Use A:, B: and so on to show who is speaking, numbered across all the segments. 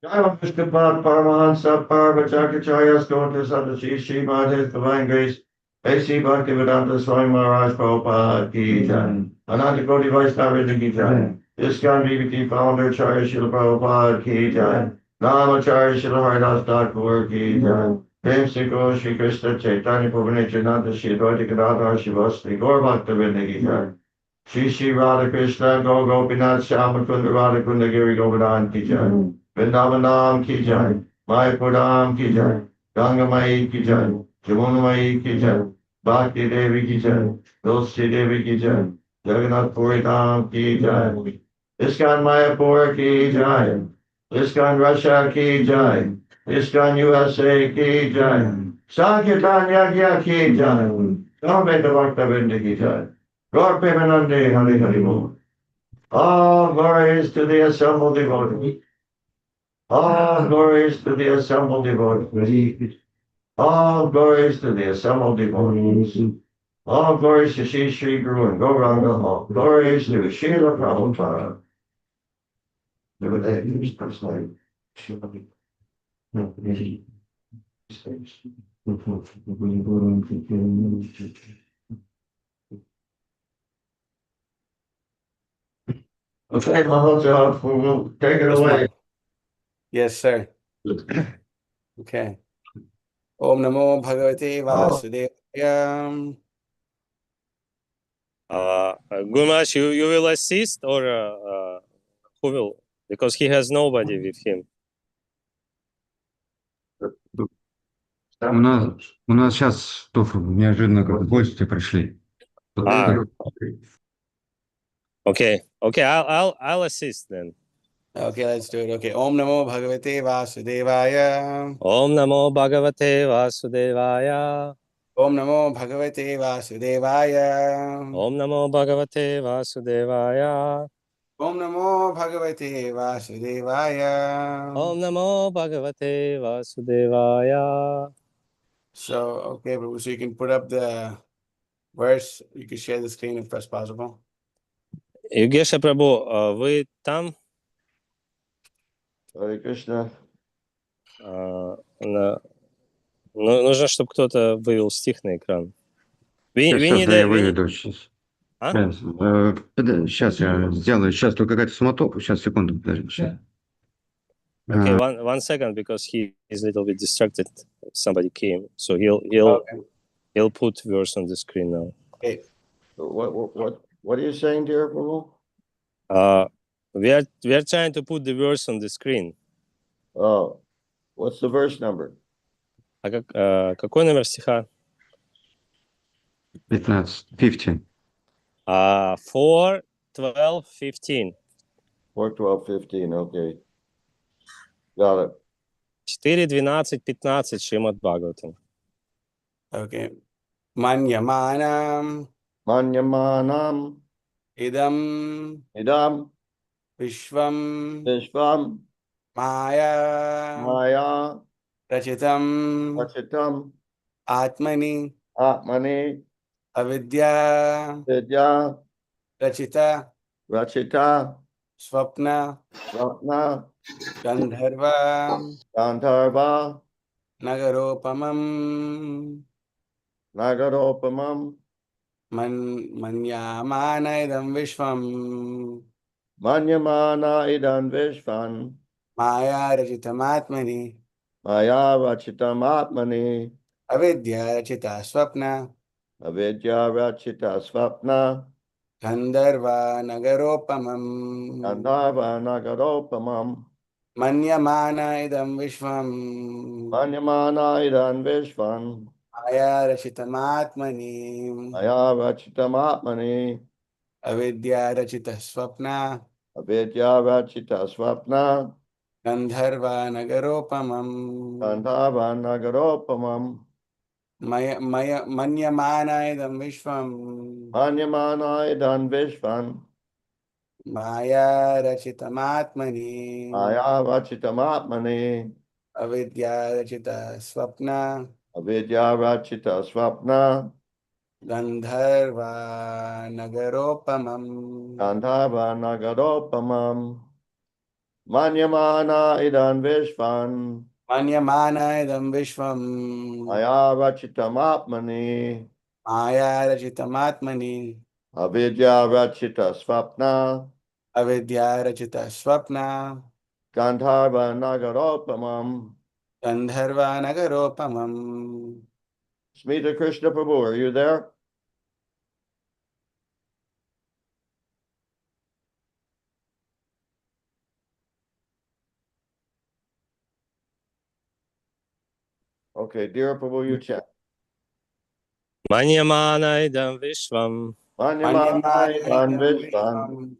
A: Paramahansa Parvachakacharya Skotra Sadashi Srimad His Divine Grace A.C. Bhaktivedanta Swami Maharaj Prabhupada Ki Jai Ananta Koti Vaishnava Ki Jai ISKCON BBT Founder Charya Srila Prabhupada Ki Jai Namacharya Srila Haridas Thakur Ki Jai Prem Sikho Shri Krishna Chaitanya Prabhu Nityananda Shri Advaita Gadadhar Shivasri Gaur Bhaktavinda Ki Jai Shri Shri Radha Krishna Go Gopinath Shama Kunda Radha Kunda Giri Govardhan Ki Jai Vrindavanam Ki Jai, Mayapuram Ki Jai, Ganga Mai Ki Jai, Jamuna Mai Ki Jai, Bhakti Devi Ki Jai, Tulsi Devi Ki Jai, Jagannath Puri Dham Ki Jai, ISKCON Mayapur Ki Jai, ISKCON Russia Ki Jai, ISKCON USA Ki Jai, Sankirtan Yagya Ki Jai, Gambeta Bhaktavinda Ki Jai, Gaur Premanande Hari Hari Bol. All glories to the assembled devotees. All glories to the assembled devotees. All glories to the assembled devotees. All glories to Sri Sri Guru and Gauranga. All glories to Srila Prabhupada. Okay, Mahotsaha Prabhu, take it away.
B: Yes, sir. Okay. Om Namo Bhagavate Vasudevaya.
C: Gumash, you will assist or who will? Because he has nobody with him.
D: У нас сейчас неожиданно как гости пришли.
C: Okay, I'll assist then.
B: Okay, let's do it. Okay. Om Namo Bhagavate Vasudevaya.
C: Om Namo Bhagavate Vasudevaya.
B: Om Namo Bhagavate Vasudevaya.
C: Om Namo Bhagavate Vasudevaya.
B: Om Namo Bhagavate Vasudevaya.
C: Om Namo Bhagavate Vasudevaya.
B: So, okay, Prabhu, so you can put up the verse. You can share the screen if that's possible.
C: Югеша Прабху, вы там?
A: Hare Krishna.
C: Нужно, чтобы кто-то вывел стих на экран.
D: Сейчас я выведу.
C: А?
D: Сейчас я сделаю. Сейчас тут какая-то суматоха. Сейчас, секунду, подожди. Сейчас.
C: Okay, one second, because he is a little bit distracted. Somebody came, so he'll put verse on the screen now.
B: Okay.
A: What are you saying, dear Prabhu?
C: We are trying to put the verse on the screen.
A: Oh, what's the verse number?
C: Какой номер стиха?
D: 15.
C: 4, 12, 15.
A: 4, 12, 15, okay. Got it.
C: 4, 12, 15, Шримад Бхагаватам.
B: Okay. Manyamanam
A: Manyamanam
B: idam
A: idam
B: vishvam
A: vishvam
B: maya rachitam
A: vachitam
B: atmani
A: atmani
B: avidya
A: vidya
B: rachita
A: rachita
B: swapna
A: swapna
B: gandharva
A: gandharva
B: nagaropamam
A: nagaropamam
B: manyamana idam vishvam
A: manyamana idam vishvam
B: maya rachitam atmani
A: maya rachitam atmani
B: avidya rachita swapna
A: avidya rachita swapna
B: gandharva nagaropamam
A: gandharva nagaropamam
B: manyamana idam vishvam
A: manyamana idam vishvam
B: maya rachitam atmani
A: maya rachitam atmani
B: avidya rachita swapna
A: avidya rachita swapna
B: gandharva nagaropamam
A: gandharva nagaropamam
B: manyamana idam vishvam
A: manyamana idam vishvam
B: maya rachitam atmani
A: maya rachitam atmani
B: avidya rachita swapna
A: avidya rachita swapna
B: gandharva nagaropamam
A: gandharva nagaropamam manyamana idam vishvam
B: manyamana idam vishvam
A: maya rachitam atmani
B: maya rachitam atmani
A: avidya rachita swapna
B: avidya rachita swapna
A: gandharva nagaropamam.
B: gandharva nagaropamam.
A: Smita Krishna Prabhu, are you there? Okay, dear Prabhu, you check.
C: Manyamana idam vishvam
A: Manyamana idam vishvam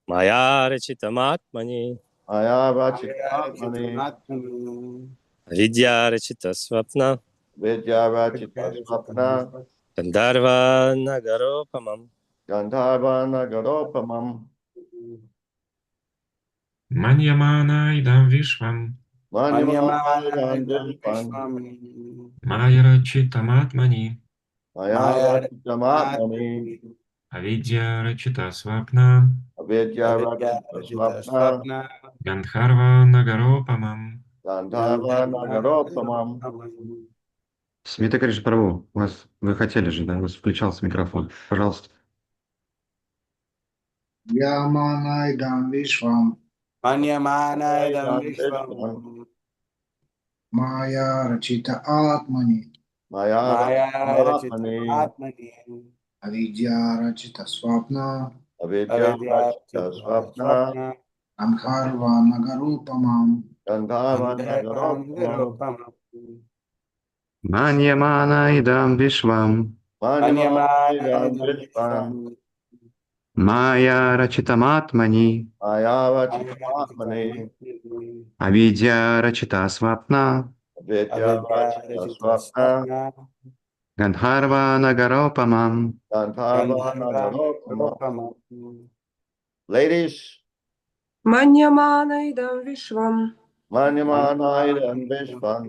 C: maya rachitam atmani
A: maya rachitam atmani
C: avidya rachita swapna
A: vidya rachita swapna
C: gandharva nagaropamam.
A: gandharva nagaropamam
E: Manyamana idam vishvam
A: manyamana idam vishvam
E: maya rachitam atmani
A: maya rachitam atmani
E: avidya rachita swapna
A: avidya rachita swapna
E: gandharva nagaropamam.
A: gandharva nagaropamam.
D: Смита Кришна Прабху, вы хотели же, да? У вас включался микрофон. Пожалуйста.
F: Yamana idam vishvam
B: Manyamana idam vishvam
F: maya rachita atmani
B: maya rachita atmani
F: avidya rachita swapna
A: Avidya rachita swapna
F: gandharva nagaropamam.
A: gandharva nagaropamam
D: Маньямана идам вишвам,
A: manyamana idam vishvam
D: Майя рачитаматмани,
A: maya rachitam atmani
D: Авидья рачита свапна,
A: avidya rachita swapna
D: Гандхарва Нагаропамам.
A: Gandharva Nagarottamam. Ladies,
G: Manyamanaidam Vishvam
A: Manyamanaidam Vishvam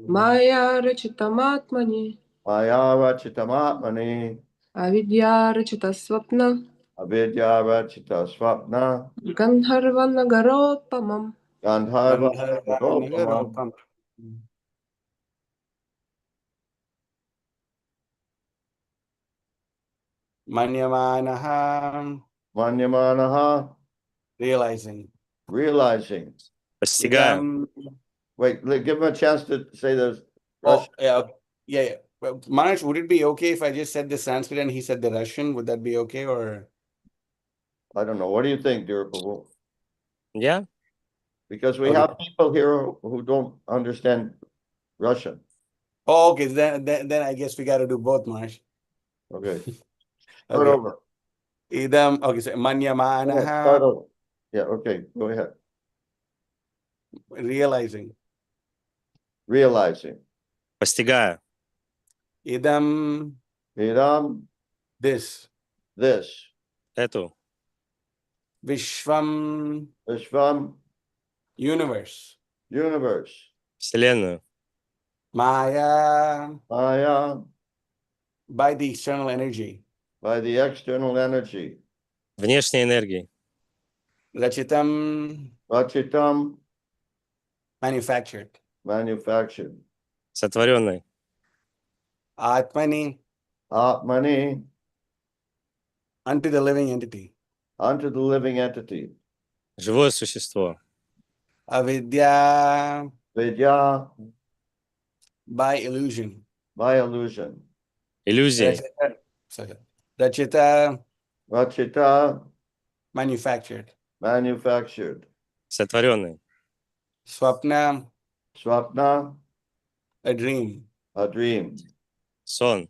G: Maya Rachitamatmani
A: Mayavachitamatmani
G: Avidya Rachita Swapna
A: Avidyavachita Swapna
G: Gandharva Nagaropamam
A: Gandharva Nagarottamam.
B: Manyamanaha,
A: Manyamanaha,
B: realizing.
A: realizing.
C: Постигаем.
A: Wait, give him a chance to say the
B: Oh,
A: Russian.
B: yeah. Well, Maharaj, would it be okay if I just said the Sanskrit and he said the Russian? Would that be okay, or?
A: I don't know. What do you think, dear Prabhu?
C: Yeah?
A: Because we
B: Okay.
A: have people here who don't understand Russian.
B: Oh, okay. Then I guess we got to do both, Maharaj.
A: Okay. Start
B: Okay.
A: over.
B: Idam. Okay. So
A: Start
B: Manyamanaha,
A: over. Yeah, okay. Go ahead.
B: realizing.
A: Realizing.
C: Постигая.
B: Idam,
A: Vedam,
B: this.
A: this.
C: Эту.
B: Vishvam,
A: Vishvam,
B: universe.
A: universe.
C: Вселенную.
B: Maya,
A: Maya,
B: by the external energy.
A: by the external energy.
C: Внешней энергии.
B: Rachitam,
A: Rachitam,
B: manufactured.
A: manufactured.
C: Сотворенной.
B: Atmani,
A: Atmani,
B: unto the living entity.
A: unto the living entity.
C: Живое существо.
B: Avidya,
A: Vidya,
B: by illusion.
A: by illusion.
C: Иллюзии.
B: Rachita,
A: Rachita,
B: manufactured.
A: manufactured.
C: Сотворенной.
B: Swapna,
A: Swapna,
B: a dream.
A: a dream.
C: Сон.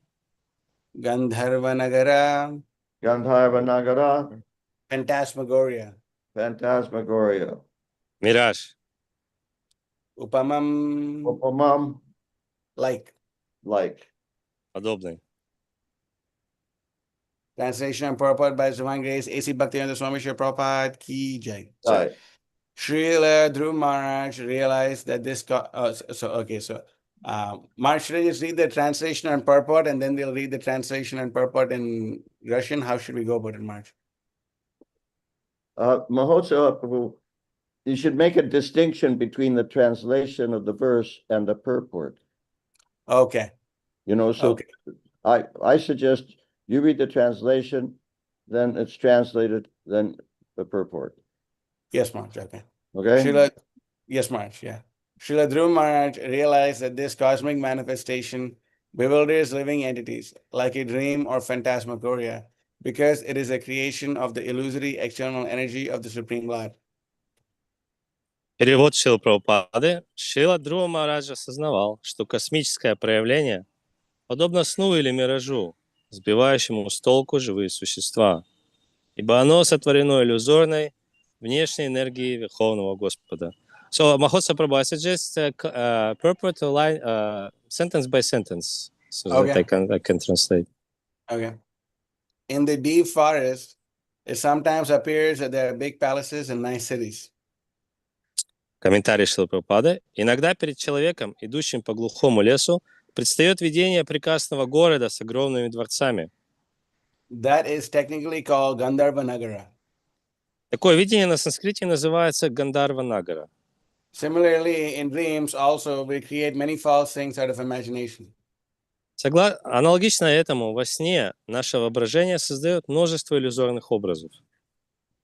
B: Gandharva Nagara,
A: Gandharva Nagara,
B: phantasmagoria.
A: phantasmagoria.
C: Мираж.
B: Upamam,
A: Upamam,
B: like.
A: like.
C: Подобный.
B: Translation and purport by His Divine Grace, A.C. Bhaktivinoda Swami Srila Prabhupada Ki Jai.
A: Right.
B: Srila Dhruv Maharaj realized that this. Maharaj, should I just read the translation and purport, and then they'll read the translation and purport in Russian? How should we go about it, Maharaj?
A: Mahotsaha Prabhu, you should make a distinction between the translation of the verse and the purport.
B: Okay.
A: You know, so
B: Okay.
A: I suggest you read the translation, then it's translated, then the purport.
B: Yes, Maharaj. Okay.
A: Okay?
B: Yes, Maharaj. Yeah. Srila Dhruv Maharaj realized that this cosmic manifestation bewilders living entities like a dream or phantasmagoria because it is a creation of the illusory external energy of the Supreme Lord.
C: Перевод Шрилы Прабхупады. Шрила Dhruva Махарадж осознавал, что космическое проявление подобно сну или миражу, сбивающему с толку живые существа, ибо оно сотворено иллюзорной внешней энергией Верховного Господа. So, Mahotsaha Prabhu, I suggest purport line, sentence by sentence, so that I can translate.
B: Okay. In the deep forest, it sometimes appears that there are big palaces and nice cities.
C: Комментарий Шрилы Прабхупады. Иногда перед человеком, идущим по глухому лесу, предстает видение прекрасного города с огромными дворцами.
B: That is technically called Gandharva Nagara.
C: Такое видение на санскрите называется Гандарва Нагара.
B: Similarly, in dreams also we create many false things out of imagination.
C: Аналогично этому, во сне наше воображение создает множество иллюзорных образов.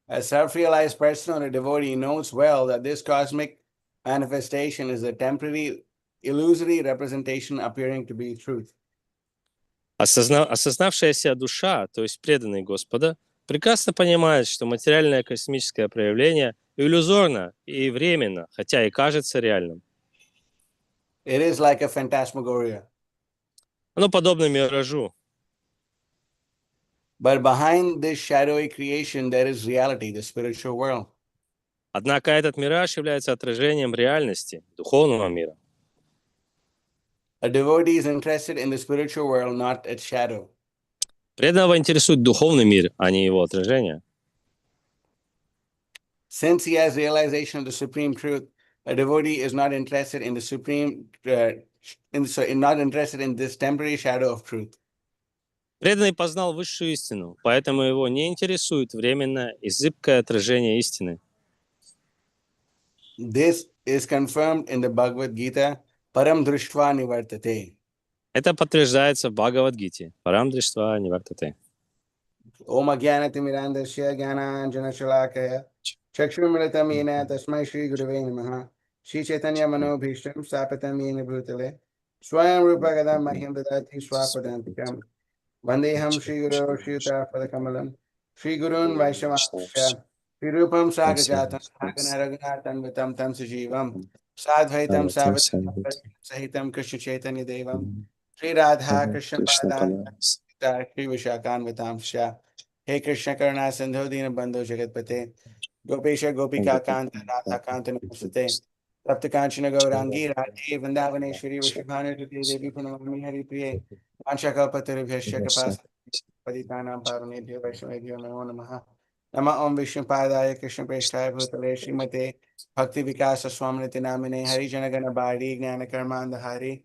B: A self-realized person or a devotee knows well that this cosmic manifestation is a temporary, illusory representation appearing to be truth.
C: Осознавшаяся душа, то есть преданный Господа, прекрасно понимает, что материальное космическое проявление иллюзорно и временно, хотя и кажется реальным.
B: It is like a phantasmagoria.
C: Оно подобно миражу.
B: But behind this shadowy creation, there is reality, the spiritual world.
C: Однако этот мираж является отражением реальности, духовного мира.
B: A devotee is interested in the spiritual world, not its shadow.
C: Преданного интересует духовный мир, а не его отражение.
B: Since he has realization of the supreme truth, a devotee is not interested in the supreme, not interested in this temporary shadow of truth.
C: Преданный познал высшую истину, поэтому его не интересует временное и зыбкое отражение истины.
B: This is confirmed in the Bhagavad Gita, Param Drishtva Nivartate.
C: Это подтверждается в Бхагавад-гите. Парам дриштва нивартате.
B: Om Agyanatimirandasya Gyananjana Shalakaya Chakshurmilitam Yena Tasmai Shri Gurave Namaha Shri Chaitanya Manobhishtam Sapatam Yena Bhutale Swayam Rupa Gadam Mahyam Dadati Swapadantikam Vandeham Shri Guru Shri Uttarapada Kamalam Shri Gurun Vaishavasya Shri Rupam Sagajatam Sagana Raghunathan Vitam Tam Sajivam Sadvaitam Savatam Sahitam Krishna Chaitanya Devam Shri Radha Krishna Padam Shri Vishakan Vitam Shya He Krishna Karuna Sindhu Dina Bandhu Jagatpate Gopesha Gopika Kanta Radha Kanta Namasate Tapta Kanchana Gaurangi Radhe Vandavaneshwari Vishabhanu Devi Pranamami Hari Priye Vanshaka Pataribhyasya Kapas Paditanam Parunebhyo Vaishnavebhyo Namo Namaha Nama Om Vishnu Padaya Krishna Preshthaya Bhutale Srimate Bhakti Vikasa Swaminiti Namine Hari Janagana Bari Gnana Karmanda Hari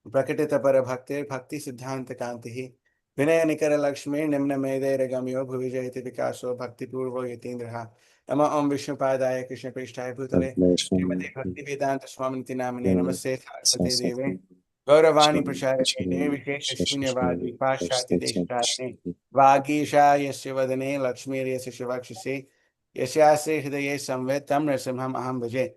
B: Prakatita Para Bhakti Bhakti Siddhanta Kantihi Vinaya Nikara Lakshmi Nimna Mede Ragamyo Bhuvijayati Vikaso Bhakti Purvo Yatindraha Nama Om Vishnu Padaya Krishna Preshthaya Bhutale Srimate Bhakti Vedanta Swaminiti Namine Namaste Saraswati Devi Gauravani Prachayate Vishesha Shunyavadi Pashati Deshasne Vagisha Yasya Vadane Lakshmi Yasya Shivakshase Yasyase Hridaye Samvet Tam Rasimham Aham Bhaje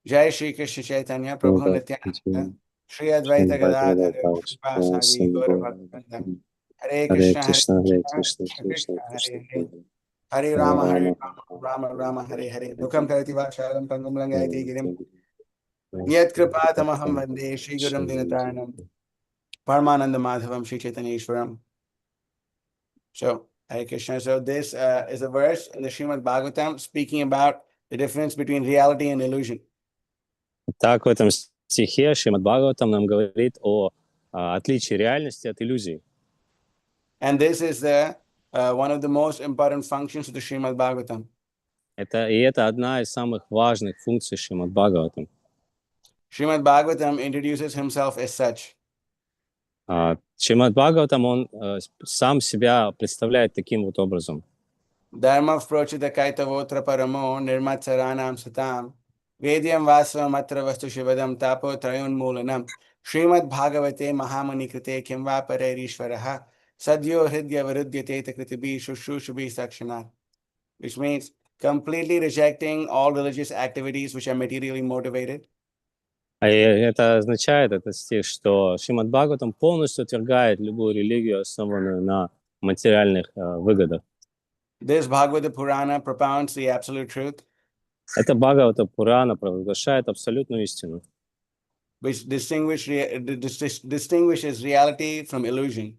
B: Jai Shri Krishna Chaitanya Prabhu Nityananda Shri Advaita Gadadhar Srivasadi Gaura Bhaktivinoda Hare Krishna Hare Krishna Krishna Hare Hare Hare Rama Hare Rama Rama Rama Hare Hare Dukam Karati Vasharam Pangam Langayati Girim Yat Kripatamaham Vande Shri Gurum Dinataranam Paramananda Madhavam Shri Chaitanya Ishwaram. So, Hare Krishna. So this is a verse in the Shrimad Bhagavatam speaking about the difference between reality and illusion.
C: Так, в этом стихе Шримад Бхагаватам нам говорит о отличии реальности от иллюзий.
B: And this is the one of the most important functions of the Shrimad Bhagavatam.
C: Это одна из самых важных функций Шримад Бхагаватам.
B: Shrimad Bhagavatam introduces himself as such.
C: Шримад Бхагаватам, он сам себя представляет таким вот образом.
B: Dharma prochita kaitavotra paramo nirmatsaranam satam vedyam vasavam atra vastu shivadam tapo trayun moolanam Shrimad Bhagavate Mahamani Krite Kimva Parerishvaraha Sadyo Hridya Varudyate Takritibi Shushushubi Sakshana, which means completely rejecting all religious activities which are materially motivated.
C: Это означает, этот стих, что Шримад Бхагаватам полностью отвергает любую религию, основанную на материальных выгодах.
B: This Bhagavata Purana propounds the absolute truth,
C: Это Бхагавата Пурана провозглашает абсолютную истину,
B: which distinguishes reality from illusion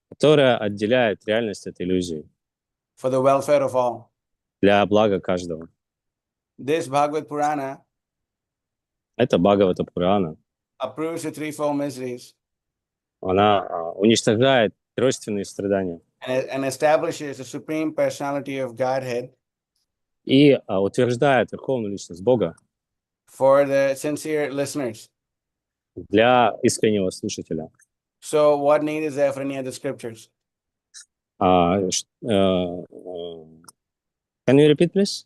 C: которая отделяет реальность от иллюзии
B: for the welfare of all.
C: для блага каждого.
B: This Bhagavad Purana
C: Это Бхагавата Пурана.
B: approves the threefold miseries
C: Она уничтожает тройственные страдания
B: and establishes the supreme personality of Godhead
C: и утверждает верховную личность Бога
B: for the sincere listeners.
C: для искреннего слушателя.
B: So what need is there for any of the scriptures?
C: Can you repeat, please?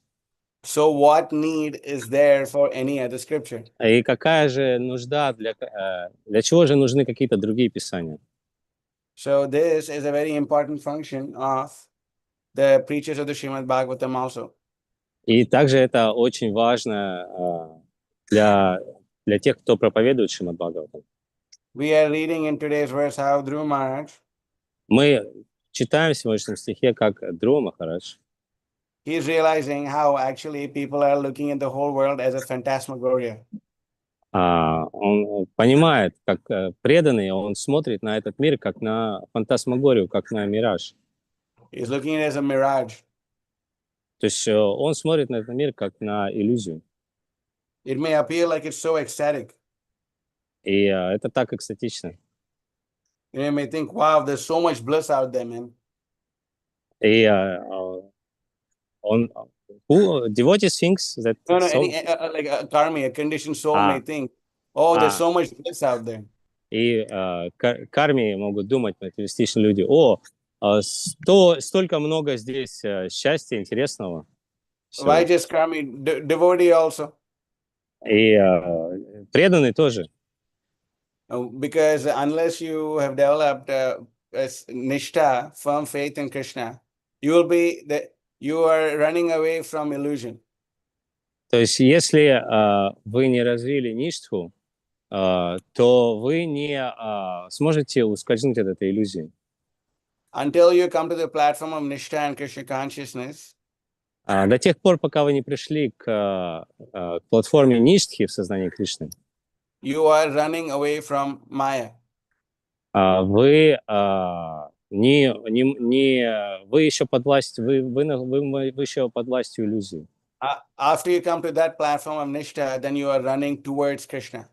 B: So what need is there for any other scripture?
C: И какая же нужда, для чего же нужны какие-то другие писания?
B: So this is a very important function of the preachers of the Shrimad Bhagavatam also.
C: И также это очень важно для тех, кто проповедует Шримад Бхагаватам.
B: We are reading in today's verse how Dhruva Maharaj,
C: Мы читаем в сегодняшнем стихе, как Dhruva Махарадж,
B: he is realizing how actually people are looking at the whole world as a phantasmagoria.
C: он понимает, как преданный, он смотрит на этот мир как на фантасмагорию, как на мираж.
B: He is looking at it as a mirage.
C: То есть он смотрит на этот мир как на иллюзию.
B: It may appear like it's so ecstatic.
C: И это так экстатично.
B: You may think, wow, there's so much bliss out there, man.
C: И devotee thinks that
B: No, no,
C: so,
B: like a karmi, a conditioned soul
C: А.
B: may think, oh, there's
C: А.
B: so much bliss out there.
C: И карми могут думать, материалистичные люди, столько много здесь счастья интересного.
B: Why just karmi? Devotee also.
C: И преданные тоже.
B: Because unless you have developed nishtha, firm faith in Krishna, you are running away from illusion.
C: То есть, если вы не развили ништху, то вы не сможете ускользнуть от этой иллюзии.
B: Until you come to the platform of nishtha and Krishna consciousness,
C: До тех пор, пока вы не пришли к платформе ништхи в сознании Кришны,
B: you are running away from Maya.
C: вы еще под властью, вы еще под властью иллюзии.
B: After you come to that platform of nishtha, then you are running towards Krishna.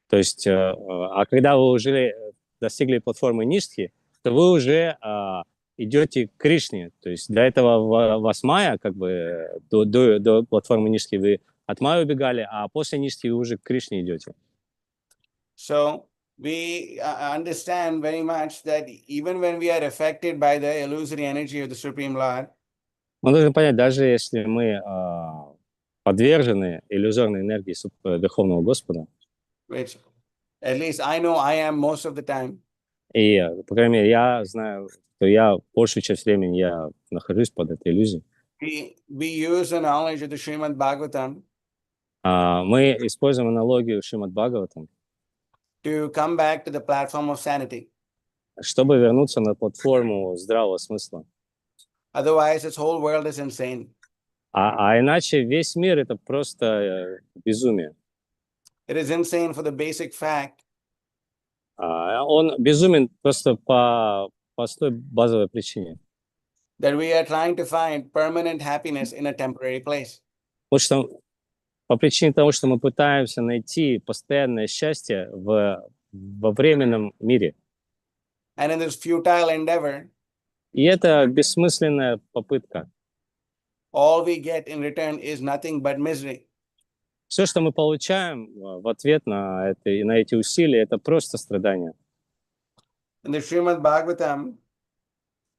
C: То есть, когда вы уже достигли платформы ништхи, то вы уже идете к Кришне. То есть до этого вас майя, как бы до платформы ништхи вы от майя убегали, а после ништхи вы уже к Кришне идете.
B: So we understand very much that even when we are affected by the illusory energy of the Supreme Lord,
C: Мы должны понять, даже если мы подвержены иллюзорной энергии Верховного Господа,
B: which at least I know I am most of the time,
C: и, по крайней мере, я знаю, что я большую часть времени я нахожусь под этой иллюзией.
B: we use the knowledge of the Shrimad Bhagavatam
C: Мы используем аналогию Шримад Бхагаватам,
B: to come back to the platform of sanity.
C: чтобы вернуться на платформу здравого смысла.
B: Otherwise, this whole world is insane.
C: А иначе весь мир — это просто безумие.
B: It is insane for the basic fact
C: Он безумен просто по простой базовой причине.
B: that we are trying to find permanent happiness in a temporary place.
C: Потому что по причине того, что мы пытаемся найти постоянное счастье во временном мире.
B: And in this futile endeavor,
C: И это бессмысленная попытка.
B: all we get in return is nothing but misery.
C: Все, что мы получаем в ответ на эти усилия, это просто страдания.
B: In the Shrimad Bhagavatam,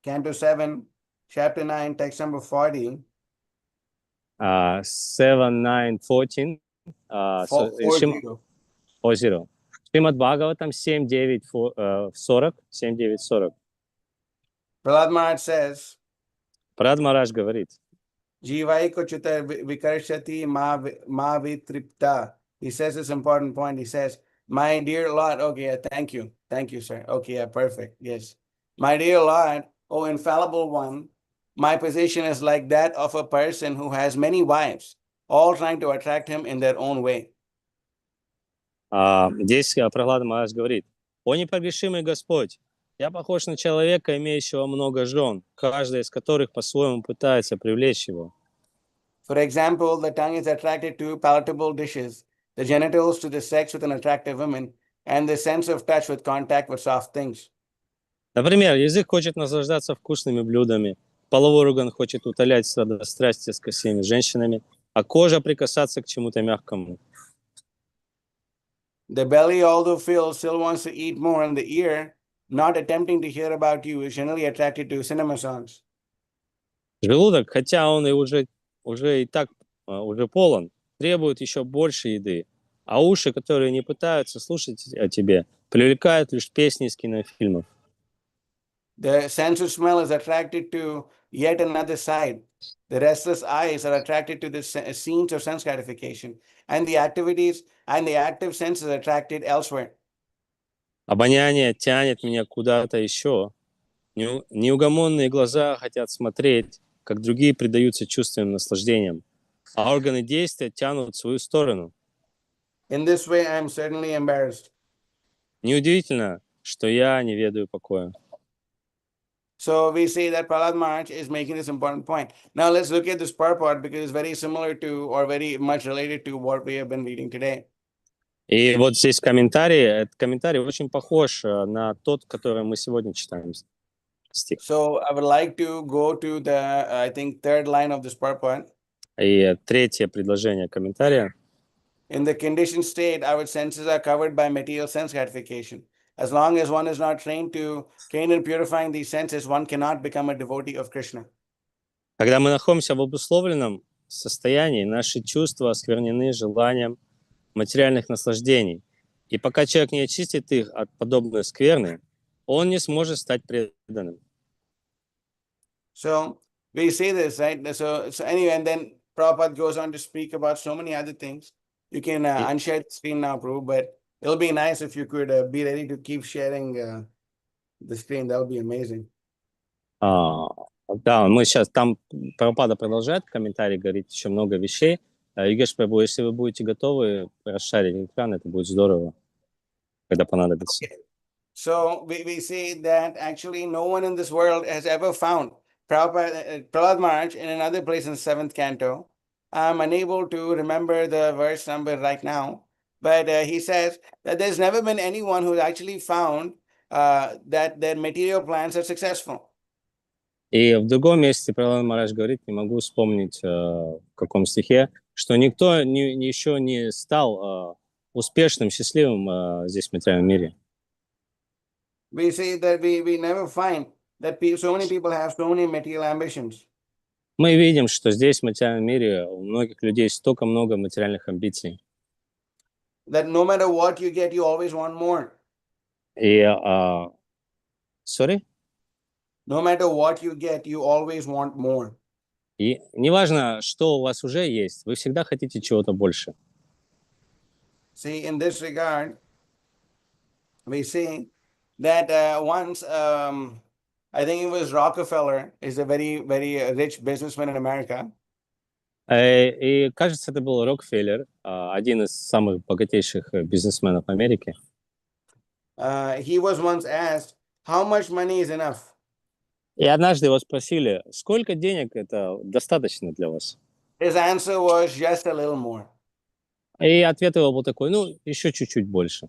B: Canto 7, Chapter 9, Text number 40,
C: 7, 9, 14, 40. Шримад Бхагаватам 7, 9, 40. 7, 9, 40.
B: Prahlad Maharaj says,
C: Прад Махарадж говорит,
B: Jivaiko Chita Vikarshati Ma Vitripta. He says this important point. He says, my dear Lord, okay, thank you. Thank you, sir. Okay, yeah, perfect. Yes. My dear Lord, oh infallible one, my position is like that of a person who has many wives, all trying to attract him in their own way.
C: Здесь Прахлад Махарадж говорит, «О непогрешимый Господь, я похож на человека, имеющего много жен, каждая из которых по-своему пытается привлечь его».
B: For example, the tongue is attracted to palatable dishes, the genitals to the sex with an attractive woman, and the sense of touch with contact with soft things.
C: Например, язык хочет наслаждаться вкусными блюдами, половой орган хочет утолять сладострастие с красивыми женщинами, а кожа прикасаться к чему-то мягкому.
B: The belly, although filled, still wants to eat more, and the ear, not attempting to hear about you, is generally attracted to cinema songs.
C: Желудок, хотя он и уже и так уже полон, требует еще больше еды, а уши, которые не пытаются слушать о тебе, привлекают лишь песни из кинофильмов.
B: The sense of smell is attracted to yet another side. The restless eyes are attracted to the scenes of sense gratification, and the activities and the active senses are attracted elsewhere.
C: Обоняние тянет меня куда-то еще. Неугомонные глаза хотят смотреть, как другие предаются чувственным наслаждениям, а органы действия тянут в свою сторону.
B: In this way, I am certainly embarrassed.
C: Неудивительно, что я не ведаю покоя.
B: So we see that Prahlad Maharaj is making this important point. Now let's look at this purport because it's very similar to or very much related to what we have been reading today.
C: И вот здесь комментарий, этот комментарий очень похож на тот, который мы сегодня читаем. Стих.
B: So I would like to go to the, I think, third line of this purport.
C: И третье предложение комментария.
B: In the conditioned state, our senses are covered by material sense gratification. As long as one is not trained in purifying these senses, one cannot become a devotee of Krishna.
C: Когда мы находимся в обусловленном состоянии, наши чувства осквернены желанием материальных наслаждений. И пока человек не очистит их от подобной скверны, он не сможет стать преданным.
B: So we say this, right? So anyway, and then Prabhupada goes on to speak about so many other things. You can unshare the screen now, Prabhu, but it'll be nice if you could be ready to keep sharing the screen. That would be amazing.
C: Да, мы сейчас, там Прабхупада продолжает комментарий, говорит еще много вещей. Югеш Прабху, если вы будете готовы расшарить экран, это будет здорово, когда понадобится.
B: So we say that actually no one in this world has ever found Prahlad Maharaj in another place in the 7th canto. I'm unable to remember the verse number right now, but he says that there's never been anyone who's actually found that their material plans are successful.
C: И в другом месте Прабхупада Махарадж говорит, не могу вспомнить в каком стихе, что никто еще не стал успешным, счастливым здесь в материальном мире.
B: We say that we never find that so many people have so many material ambitions.
C: Мы видим, что здесь в материальном мире у многих людей столько много материальных амбиций.
B: That no matter what you get, you always want more.
C: И, sorry?
B: No matter what you get, you always want more.
C: И неважно, что у вас уже есть, вы всегда хотите чего-то больше.
B: See, in this regard, we see that once, I think it was Rockefeller, is a very, very rich businessman in America.
C: И кажется, это был Рокфеллер, один из самых богатейших бизнесменов Америки.
B: He was once asked, how much money is enough?
C: И однажды его спросили, сколько денег это достаточно для вас?
B: His answer was just a little more.
C: И ответ его был такой, ну, еще чуть-чуть больше.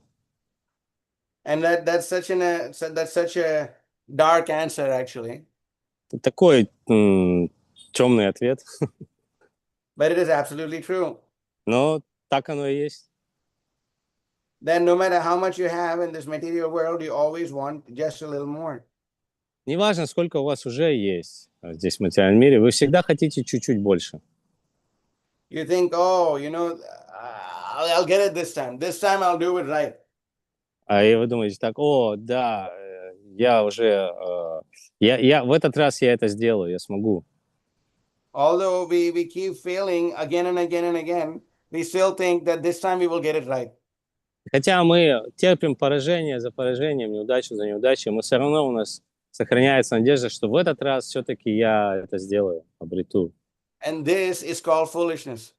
B: And that's such a dark answer, actually.
C: Такой темный ответ.
B: But it is absolutely true.
C: Но так оно и есть.
B: Then no matter how much you have in this material world, you always want just a little more.
C: Неважно, сколько у вас уже есть здесь в материальном мире, вы всегда хотите чуть-чуть больше.
B: You think, oh, you know, I'll get it this time. This time I'll do it right.
C: И вы думаете так, о, да, я уже, я в этот раз я это сделаю, я смогу.
B: Although we keep failing again and again and again, we still think that this time we will get it right.
C: Хотя мы терпим поражение за поражением, неудачу за неудачей, но все равно у нас сохраняется надежда, что в этот раз все-таки я это сделаю, обрету.
B: And this is called foolishness.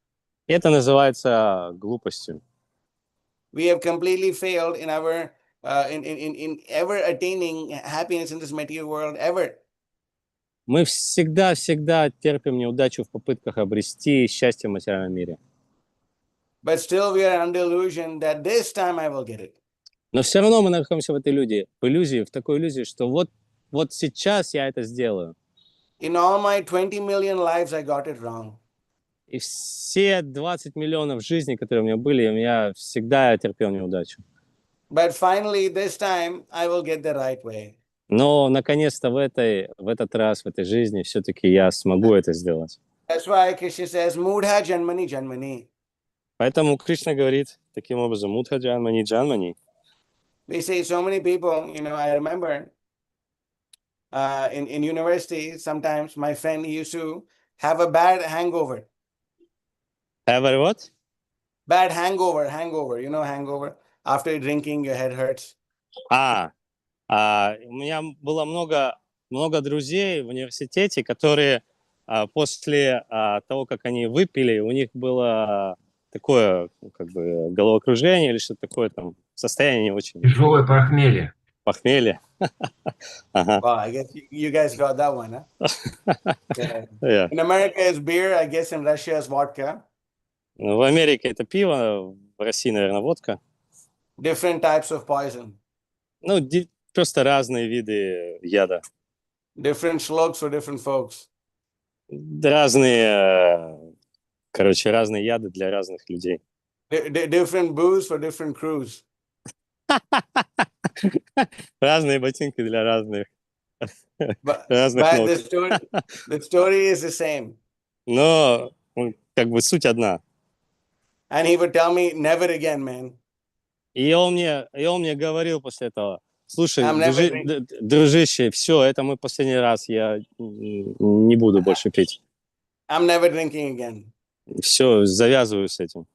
C: Это называется глупостью.
B: We have completely failed in our in ever attaining happiness in this material world ever.
C: Мы всегда терпим неудачу в попытках обрести счастье в материальном мире.
B: But still we are under illusion that this time I will get it.
C: Но все равно мы находимся в этой иллюзии, в такой иллюзии, что вот сейчас я это сделаю.
B: In all my 20 million lives, I got it wrong.
C: И все 20 миллионов жизней, которые у меня были, я всегда терпел неудачу.
B: But finally, this time, I will get the right way.
C: Но, наконец-то, в этот раз, в этой жизни, все-таки я смогу это сделать.
B: That's why Krishna says, Mudha Janmani Janmani.
C: Поэтому Кришна говорит таким образом, Мudha Janmani Janmani.
B: We say so many people, you know, I remember in university, sometimes my friend used to have a bad hangover.
C: Have a what?
B: Bad hangover, you know, hangover. After drinking, your head hurts.
C: У меня было много друзей в университете, которые после того, как они выпили, у них было такое, как бы, головокружение или что-то такое, там, состояние не очень.
E: Тяжелое похмелье.
C: Похмелье.
B: Wow, I guess you guys got that one, huh?
C: Yeah.
B: In America, it's beer. I guess in Russia, it's vodka.
C: В Америке это пиво, в России, наверное, водка.
B: different types of poison,
C: Ну, просто разные виды яда.
B: different shloks for different folks.
C: Разные, короче, разные яды для разных людей.
B: Different booze for different crews.
C: Разные ботинки для разных
B: But
C: разных ног.
B: the story is the same.
C: Но как бы суть одна.
B: And he would tell me, never again, man.
C: И он мне говорил после этого: слушай,
B: I'm never
C: дружище, все, это мы последний раз, я не буду больше пить.
B: I'm never drinking again.
C: Все, завязываю с этим.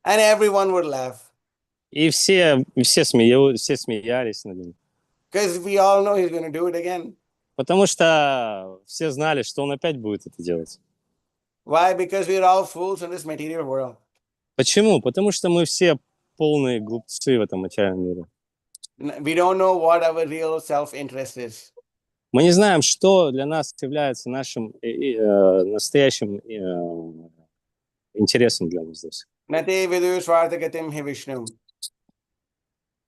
B: And everyone would laugh.
C: И все смеялись над ним.
B: Because we all know he's going to do it again.
C: Потому что все знали, что он опять будет это делать.
B: Why? Because we're all fools in this material world.
C: Почему? Потому что мы все полные глупцы в этом материальном мире.
B: We don't know what our real self-interest is.
C: Мы не знаем, что для нас является нашим настоящим интересом для нас здесь.
B: Nate vidu swarthagatim hi Vishnu.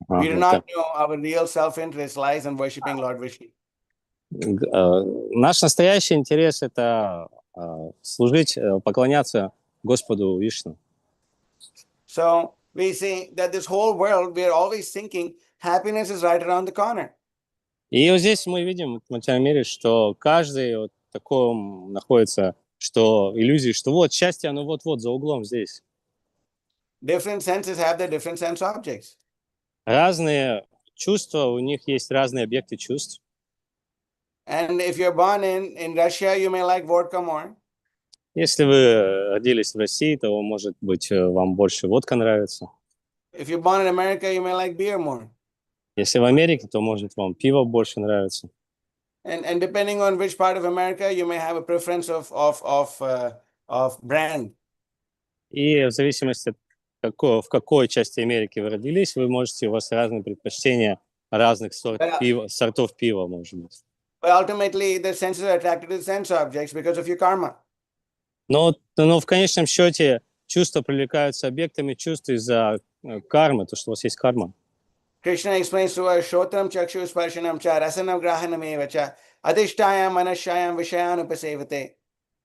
B: We do not know our real self-interest lies in worshipping Lord Vishnu.
C: Наш настоящий интерес — это служить, поклоняться Господу Вишну.
B: So we see that this whole world, we are always thinking happiness is right around the corner.
C: И вот здесь мы видим в материальном мире, что каждый вот в таком находится, что иллюзии, что вот счастье, оно вот-вот за углом здесь.
B: Different senses have their different sense objects.
C: Разные чувства, у них есть разные объекты чувств.
B: And if you're born in Russia, you may like vodka more.
C: Если вы родились в России, то, может быть, вам больше водка нравится.
B: If you're born in America, you may like beer more.
C: Если в Америке, то, может, вам пиво больше нравится.
B: And depending on which part of America, you may have a preference of brand.
C: И в зависимости от в какой части Америки вы родились, у вас разные предпочтения разных сортов пива, может быть.
B: But ultimately, the senses are attracted to the sense objects because of your karma.
C: Но в конечном счете чувства привлекаются объектами чувств из-за кармы, то, что у вас есть карма.
B: Krishna explains to us, Shotram Chakshu Sparshanam Cha Rasanam Grahanam Eva Cha Adhishtayam Manashayam Vishayanupasevate.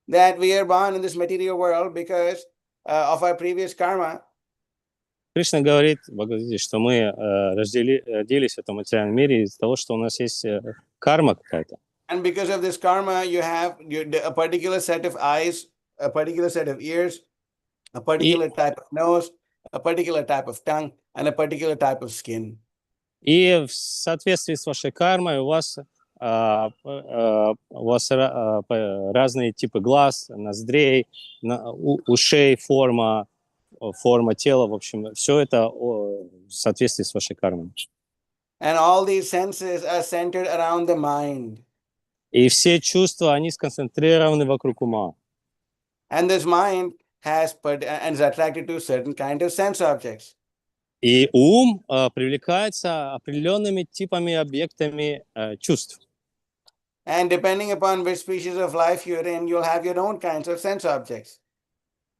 B: That we are born in this material world because of our previous karma.
C: Кришна говорит в Бхагаватам, что мы родились в этом материальном мире из-за того, что у нас есть карма какая-то.
B: And because of this karma, you have a particular set of eyes, a particular set of ears, a particular type of nose, a particular type of tongue, and a particular type of skin.
C: И в соответствии с вашей кармой у вас разные типы глаз, ноздрей, ушей, форма тела, в общем, все это в соответствии с вашей кармой.
B: And all these senses are centered around the mind.
C: И все чувства, они сконцентрированы вокруг ума.
B: And this mind is attracted to certain kind of sense objects.
C: И ум привлекается определенными типами, объектами чувств.
B: And depending upon which species of life you're in, you'll have your own kinds of sense objects.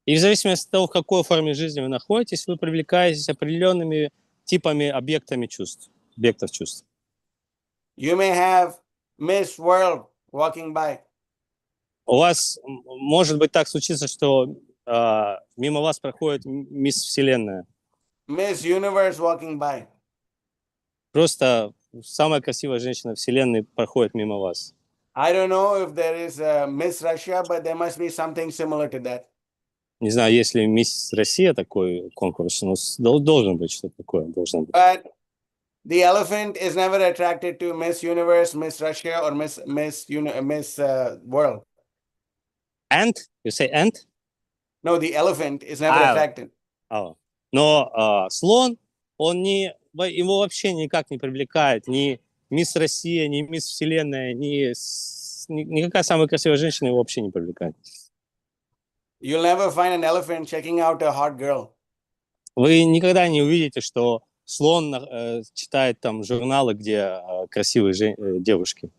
C: И в зависимости от того, в какой форме жизни вы находитесь, вы привлекаетесь определенными типами, объектов чувств.
B: You may have Miss World walking by.
C: У вас может быть так случиться, что мимо вас проходит мисс Вселенная.
B: Miss Universe walking by.
C: Просто самая красивая женщина Вселенной проходит мимо вас.
B: I don't know if there is a Miss Russia, but there must be something similar to that.
C: Не знаю, есть ли мисс Россия такой конкурс, но должен быть что-то такое.
B: But the elephant is never attracted to Miss Universe, Miss Russia, or Miss World.
C: Ant? You say ant?
B: No, the elephant is never attracted.
C: Но слон, его вообще никак не привлекает ни мисс Россия, ни мисс Вселенная, никакая самая красивая женщина его вообще не привлекает.
B: You'll never find an elephant checking out a hot girl.
C: Вы никогда не увидите, что слон читает там журналы, где красивые девушки.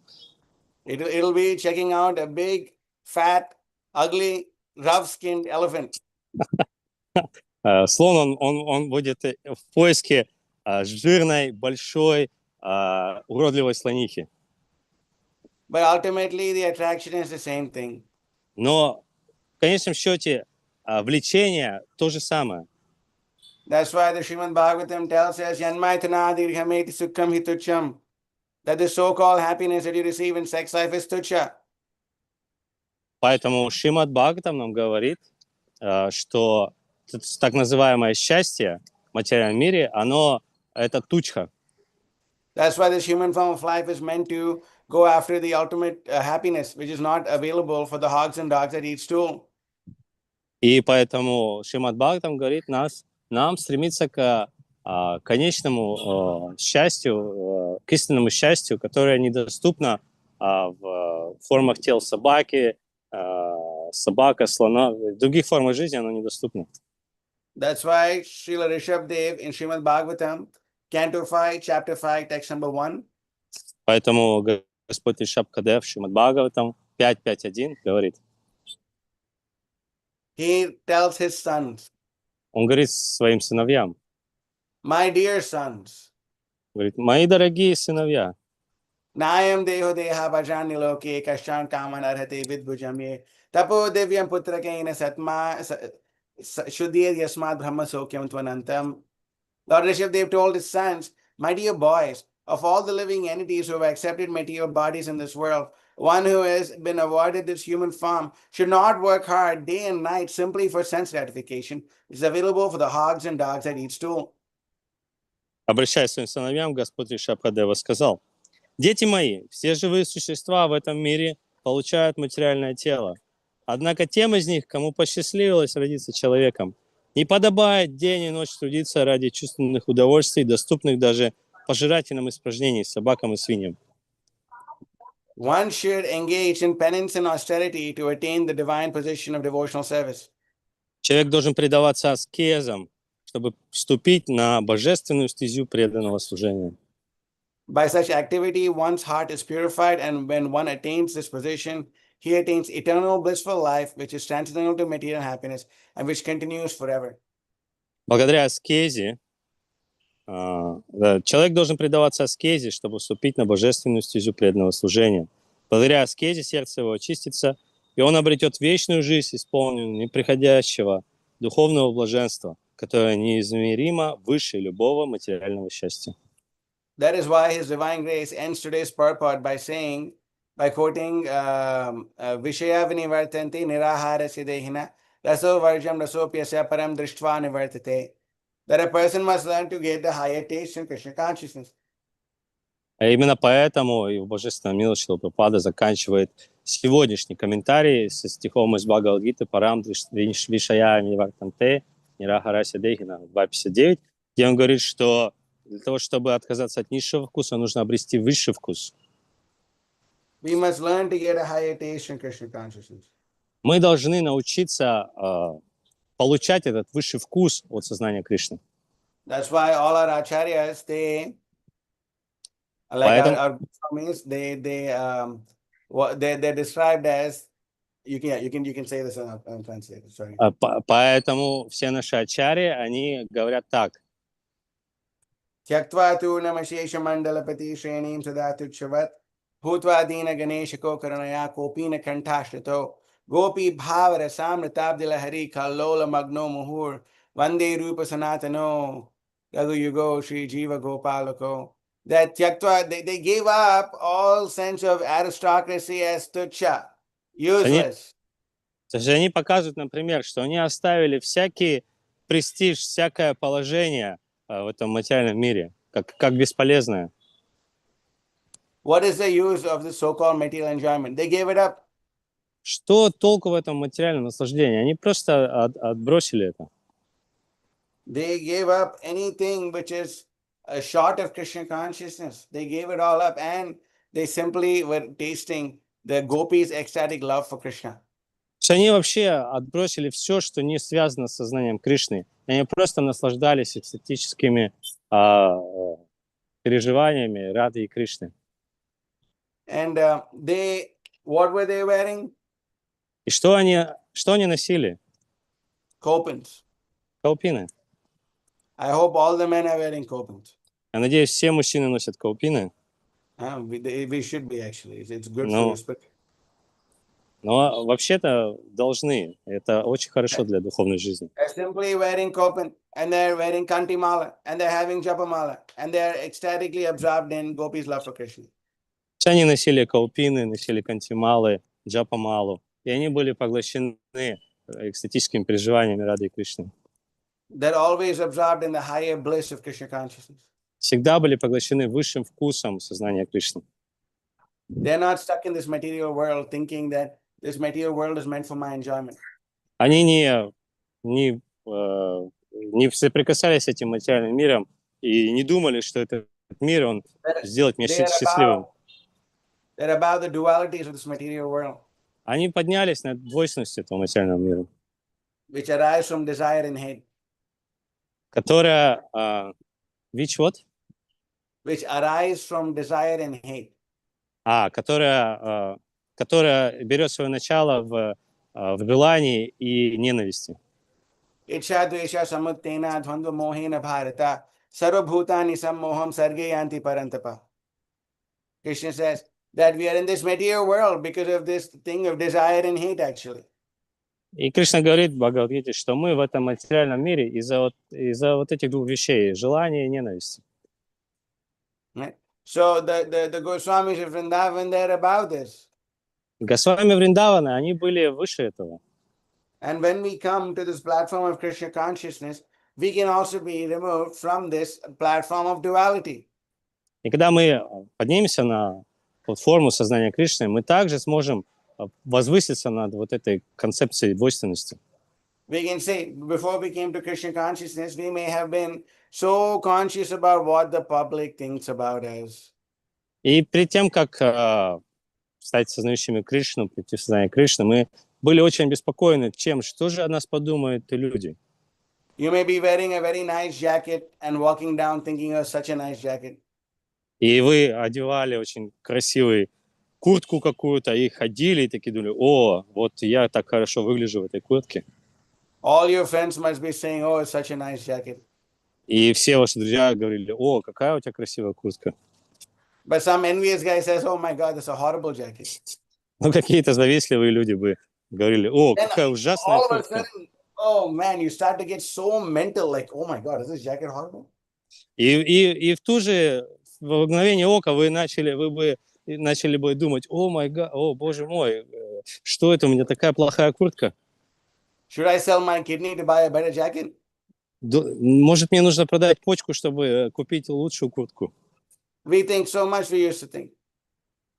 B: It'll be checking out a big, fat, ugly, rough-skinned elephant.
C: Слон, он будет в поиске жирной, большой, уродливой слонихи.
B: But ultimately, the attraction is the same thing.
C: Но в конечном счете влечение то же самое.
B: That's why the Shrimad Bhagavatam tells us, Yanmaitanadi sukham hitucham, that the so-called happiness that you receive in sex life is tucha.
C: Поэтому Шримад Бхагаватам нам говорит, что так называемое счастье в материальном мире, оно это тучка.
B: That's why the human form of life is meant to go after the ultimate happiness, which is not available for the hogs and dogs that eat stool.
C: И поэтому Шримад Бхагаватам говорит нам стремиться к конечному счастью, к истинному счастью, которое недоступно в формах тел собаки, собака, слона, в других формах жизни оно недоступно.
B: That's why Srila Rishabdev in Shrimad Bhagavatam, Canto 5, Chapter 5, Text number 1.
C: Поэтому Господь Ришабхадев в Шримад Бхагаватам 5.5.1 говорит.
B: He tells his sons,
C: Он говорит своим сыновьям,
B: my dear sons,
C: говорит, мои дорогие сыновья,
B: Nayam deho deha bhajani loke kashan kaman arhate vidbhujamye tapo divyam putrakena satma shuddhir yasmad brahma sokyam tvanantam. Lord Rishabdev told his sons, my dear boys, of all the living entities who have accepted material bodies in this world, one who has been awarded this human form should not work hard day and night simply for sense gratification. It is available for the hogs and dogs that eat stool.
C: обращаясь к своим сыновьям, Господь Ришабхадева сказал, «Дети мои, все живые существа в этом мире получают материальное тело. Однако тем из них, кому посчастливилось родиться человеком, не подобает день и ночь трудиться ради чувственных удовольствий, доступных даже пожирательным испражнениям, собакам и свиньям».
B: One should engage in penance and austerity to attain the divine position of devotional service.
C: Человек должен предаваться аскезам, чтобы вступить на божественную стезю преданного служения.
B: By such activity, one's heart is purified, and when one attains this position, he attains eternal blissful life, which is transcendental to material happiness and which continues forever.
C: Благодаря аскезе, человек должен предаваться аскезе, чтобы вступить на божественную стезю преданного служения. Благодаря аскезе сердце его очистится, и он обретет вечную жизнь, исполненную неприходящего духовного блаженства, которое неизмеримо выше любого материального счастья.
B: That is why His Divine Grace ends today's purport by saying, by quoting Vishaya vinivartanti nirahara sidehina raso varjam rasopyasya param drishtva nivartate. That a person must learn to get the higher taste in Krishna consciousness.
C: А именно поэтому и Божественная милость Шрила Прабхупада заканчивает сегодняшний комментарий со стихом из Бхагавад-гиты «Парам вишая винивартанте нирахара сидехина» 2.59, где он говорит, что для того, чтобы отказаться от низшего вкуса, нужно обрести высший вкус.
B: We must learn to get a higher taste in Krishna consciousness.
C: Мы должны научиться получать этот высший вкус от сознания Кришны.
B: That's why all our acharyas, they, like our Swamis, they're described as, you can say this and translate it, sorry.
C: Поэтому все наши ачарьи, они говорят так.
B: Tyaktva tu namashesha mandalapati shrenim sadatuchavat bhutva dina ganeshako karanaya kopina kantashtato gopi bhavara samritabdila hari kallola magno muhur vande rupa sanatano raghu yugo Sri Jiva Gopalako. That tyaktva, they gave up all sense of aristocracy as tucha, useless.
C: То есть они показывают, например, что они оставили всякий престиж, всякое положение в этом материальном мире, как бесполезное.
B: What is the use of the so-called material enjoyment? They gave it up.
C: Что толку в этом материальном наслаждении? Они просто отбросили это.
B: They gave up anything which is short of Krishna consciousness. They gave it all up and they simply were tasting the gopis' ecstatic love for Krishna.
C: Они вообще отбросили все, что не связано с сознанием Кришны. Они просто наслаждались экстатическими переживаниями Рады и Кришны.
B: And what were they wearing?
C: И что они носили?
B: Kopins.
C: Колпины.
B: I hope all the men are wearing kopins.
C: Я надеюсь, все мужчины носят каупины.
B: We should be actually. It's good for
C: Но,
B: your spirit.
C: но вообще-то должны. Это очень хорошо для духовной жизни.
B: They're simply wearing kopin and they're wearing kanti mala and they're having japa mala and they're ecstatically absorbed in gopis' love for Krishna.
C: Все они носили каупины, носили кантималы, джапамалу. И они были поглощены экстатическими переживаниями Рады Кришны.
B: They're always absorbed in the higher bliss of Krishna consciousness.
C: Всегда были поглощены высшим вкусом сознания Кришны.
B: They're not stuck in this material world thinking that this material world is meant for my enjoyment.
C: Они не соприкасались с этим материальным миром и не думали, что этот мир, он сделает меня счастливым.
B: They're about the dualities of this material world,
C: Они поднялись над двойственностью этого материального мира,
B: which arise from desire and hate.
C: которая which what?
B: Which arise from desire and hate.
C: Которая берет свое начало в желании и ненависти.
B: Ichha dvesha samuttena dvandva mohena bharata sarvabhutani sammoham sarge yanti parantapa. Krishna says that we are in this material world because of this thing of desire and hate actually.
C: И Кришна говорит в Бхагаватгите, что мы в этом материальном мире из-за вот этих двух вещей, желания и ненависти.
B: Right? So the Goswamis of Vrindavan, they're about this.
C: Госвами Вриндавана, они были выше этого.
B: And when we come to this platform of Krishna consciousness, we can also be removed from this platform of duality.
C: И когда мы поднимемся на платформу сознания Кришны, мы также сможем возвыситься над вот этой концепцией двойственности.
B: We can say, before we came to Krishna consciousness, we may have been so conscious about what the public thinks about us.
C: И перед тем, как стать сознающими Кришну, прийти в сознание Кришны, мы были очень обеспокоены чем, что же о нас подумают люди.
B: You may be wearing a very nice jacket and walking down thinking of such a nice jacket.
C: И вы одевали очень красивую куртку какую-то и ходили, и такие думали, о, вот я так хорошо выгляжу в этой куртке.
B: All your friends must be saying, oh, it's such a nice jacket.
C: И все ваши друзья говорили, о, какая у тебя красивая куртка.
B: But some envious guy says, oh my God, that's a horrible jacket.
C: Ну, какие-то завистливые люди бы говорили, о, какая ужасная
B: All of a
C: куртка.
B: sudden, oh man, you start to get so mental, like, oh my God, is this jacket horrible?
C: И в ту же в мгновение ока вы начали бы думать, о май гад, о боже мой, что это у меня такая плохая куртка?
B: Should I sell my kidney to buy a better jacket?
C: Может, мне нужно продать почку, чтобы купить лучшую куртку?
B: We think so much, we used to think.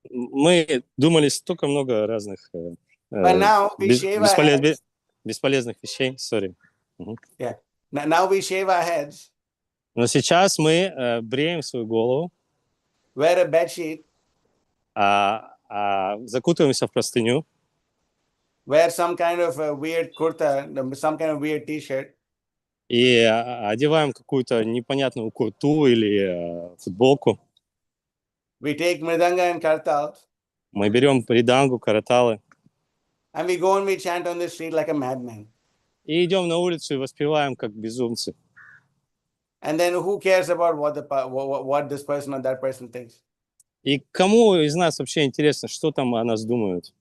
C: Мы думали столько много разных
B: But now we shave our heads.
C: бесполезных вещей. Sorry.
B: Yeah. Now we shave our heads,
C: Но сейчас мы бреем свою голову,
B: wear a bed sheet,
C: закутываемся в простыню,
B: wear some kind of a weird kurta, some kind of weird t-shirt,
C: и одеваем какую-то непонятную курту или футболку.
B: we take mridanga and kartal,
C: Мы берем ридангу, караталы
B: and we go and we chant on the street like a madman.
C: и идем на улицу и воспеваем как безумцы.
B: And then who cares about what this person or that person thinks?
C: И кому из нас вообще интересно, что там о нас думают?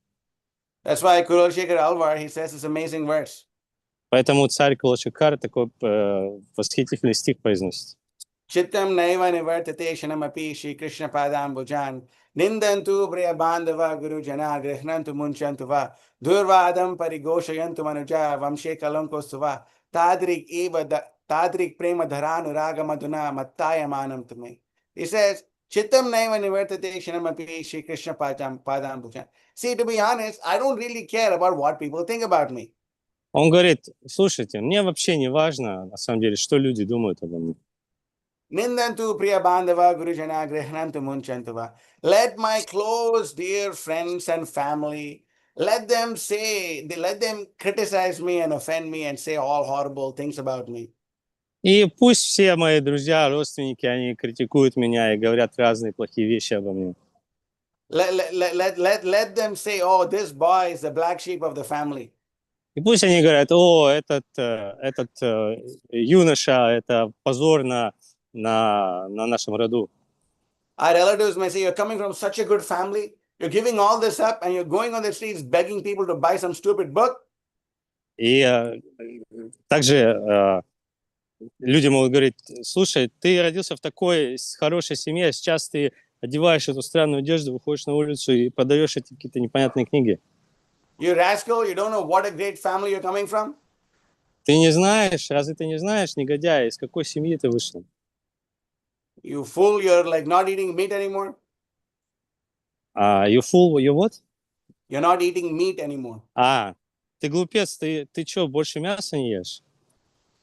B: That's why Kulashekar Alvar, he says this amazing verse.
C: Поэтому царь Кулашикар такой восхитительный стих произносит.
B: Chittam naiva nivartate shanamapi Shri Krishna padam bhujan nindantu priya bandhava guru jana grihnantu munchantu va durvadam parigoshayantu manuja vamshe kalanko suva tadrik prema dharanu raga madhuna mattayamanam tume. He says, Chittam naiva nivartate shanamapi Shri Krishna padam bhujan. See, to be honest, I don't really care about what people think about me.
C: Он говорит, слушайте, мне вообще не важно, на самом деле, что люди думают обо мне.
B: Nindantu priya bandhava gurujana grihnantu munchantuva. Let my close dear friends and family, let them criticize me and offend me and say all horrible things about me.
C: И пусть все мои друзья, родственники, они критикуют меня и говорят разные плохие вещи обо мне.
B: Let them say, oh, this boy is the black sheep of the family.
C: И пусть они говорят, о, этот юноша, это позор на на нашем роду.
B: Our relatives may say, you're coming from such a good family, you're giving all this up, and you're going on the streets begging people to buy some stupid book.
C: И также люди могут говорить: слушай, ты родился в такой хорошей семье, сейчас ты одеваешь эту странную одежду, выходишь на улицу и продаешь эти какие-то непонятные книги.
B: You rascal, you don't know what a great family you're coming from?
C: Ты не знаешь, разве ты не знаешь, негодяй, из какой семьи ты вышел?
B: You fool, you're like not eating meat anymore.
C: You fool, you what?
B: You're not eating meat anymore.
C: Ты глупец, ты что, больше мяса не ешь?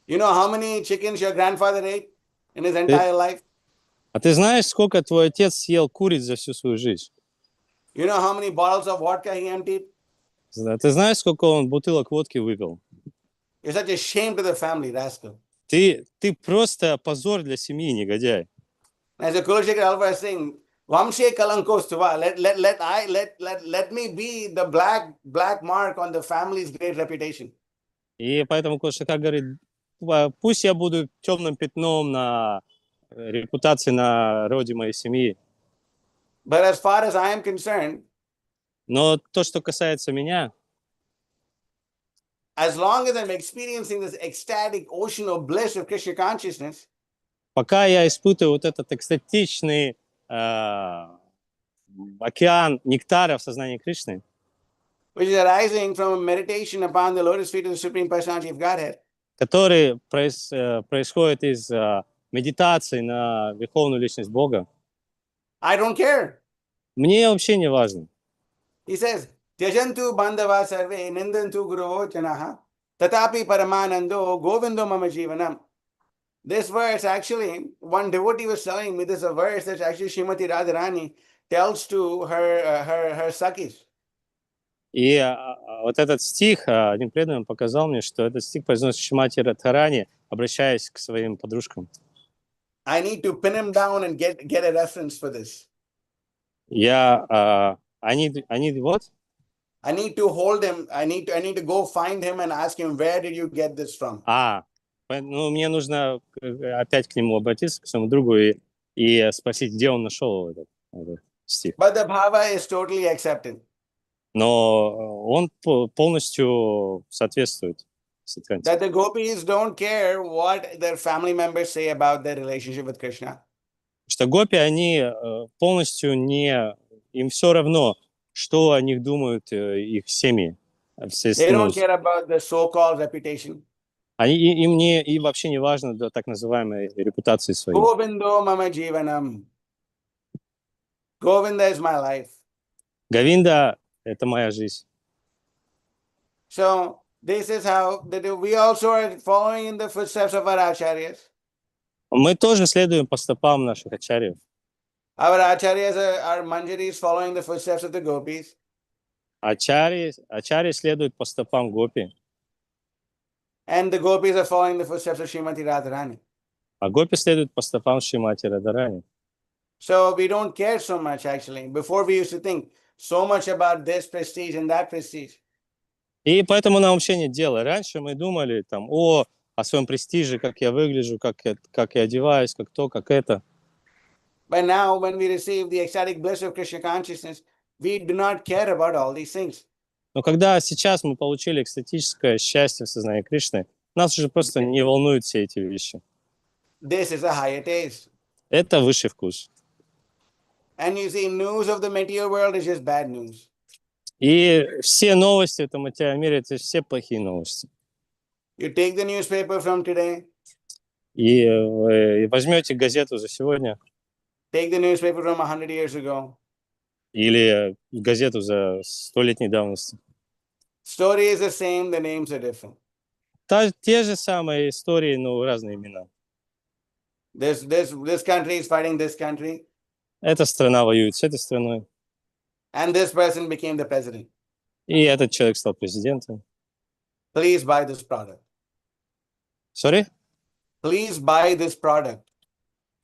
B: You know how many chickens your grandfather ate in his entire life?
C: А ты знаешь, сколько твой отец съел куриц за всю свою жизнь?
B: You know how many bottles of vodka he emptied?
C: Ты знаешь, сколько он бутылок водки выпил?
B: You're such a shame to the family, rascal.
C: Ты просто позор для семьи, негодяй.
B: As a Kulashekar Alva is saying, Vamshe Kalankostuva, let me be the black mark on the family's great reputation.
C: И поэтому Кошака говорит: пусть я буду темным пятном на репутации на роде моей семьи.
B: But as far as I am concerned,
C: но то, что касается меня,
B: as long as I'm experiencing this ecstatic ocean of bliss of Krishna consciousness,
C: пока я испытываю вот этот экстатичный океан нектара в сознании Кришны,
B: which is arising from a meditation upon the lotus feet of the Supreme Personality of Godhead,
C: который происходит из медитации на Верховную Личность Бога,
B: I don't care.
C: мне вообще не важно.
B: He says, Tyajantu bandhava sarve nindantu guruvo janaha tatapi paramanando govindo mama jivanam. This verse actually, one devotee was telling me this is a verse that actually Srimati Radharani tells to her Sakhis.
C: И вот этот стих, один преданный показал мне, что этот стих произносит Шримати Радхарани, обращаясь к своим подружкам.
B: I need to pin him down and get a reference for this.
C: I need what?
B: I need to hold him. I need to go find him and ask him, where did you get this from?
C: Ну, мне нужно опять к нему обратиться, к своему другу, и спросить, где он нашел этот стих.
B: But the bhava is totally accepted.
C: Но он полностью соответствует.
B: That the gopis don't care what their family members say about their relationship with Krishna.
C: Что гопи, они полностью им все равно, что о них думают их семьи.
B: They don't care about the so-called reputation.
C: Им вообще не важно до так называемой репутации своей.
B: Govindo mama jivanam. Govinda is my life.
C: Говинда — это моя жизнь.
B: So this is how we also are following in the footsteps of our acharyas.
C: Мы тоже следуем по стопам наших ачарьев.
B: Our acharyas are manjaris following the footsteps of the gopis.
C: Ачарьи следуют по стопам гопи.
B: And the gopis are following the footsteps of Srimati Radharani.
C: А гопи следуют по стопам Шримати Радхарани.
B: So we don't care so much actually. Before we used to think so much about this prestige and that prestige.
C: И поэтому нам вообще нет дела. Раньше мы думали о своем престиже, как я выгляжу, как я одеваюсь, как то, как это.
B: But now when we receive the ecstatic bliss of Krishna consciousness, we do not care about all these things.
C: Но когда сейчас мы получили экстатическое счастье в сознании Кришны, нас уже просто не волнуют все эти вещи.
B: This is a higher taste.
C: Это высший вкус.
B: And you see, news of the material world is just bad news.
C: И все новости в этом материальном мире — это все плохие новости.
B: You take the newspaper from today.
C: И возьмете газету за сегодня.
B: Take the newspaper from 100 years ago.
C: Или газету за 100-летней давности.
B: Story is the same, the names are different.
C: Те же самые истории, но разные имена.
B: This country is fighting this country.
C: Эта страна воюет с этой страной.
B: And this person became the president.
C: И этот человек стал президентом.
B: Please buy this product.
C: Sorry?
B: Please buy this product.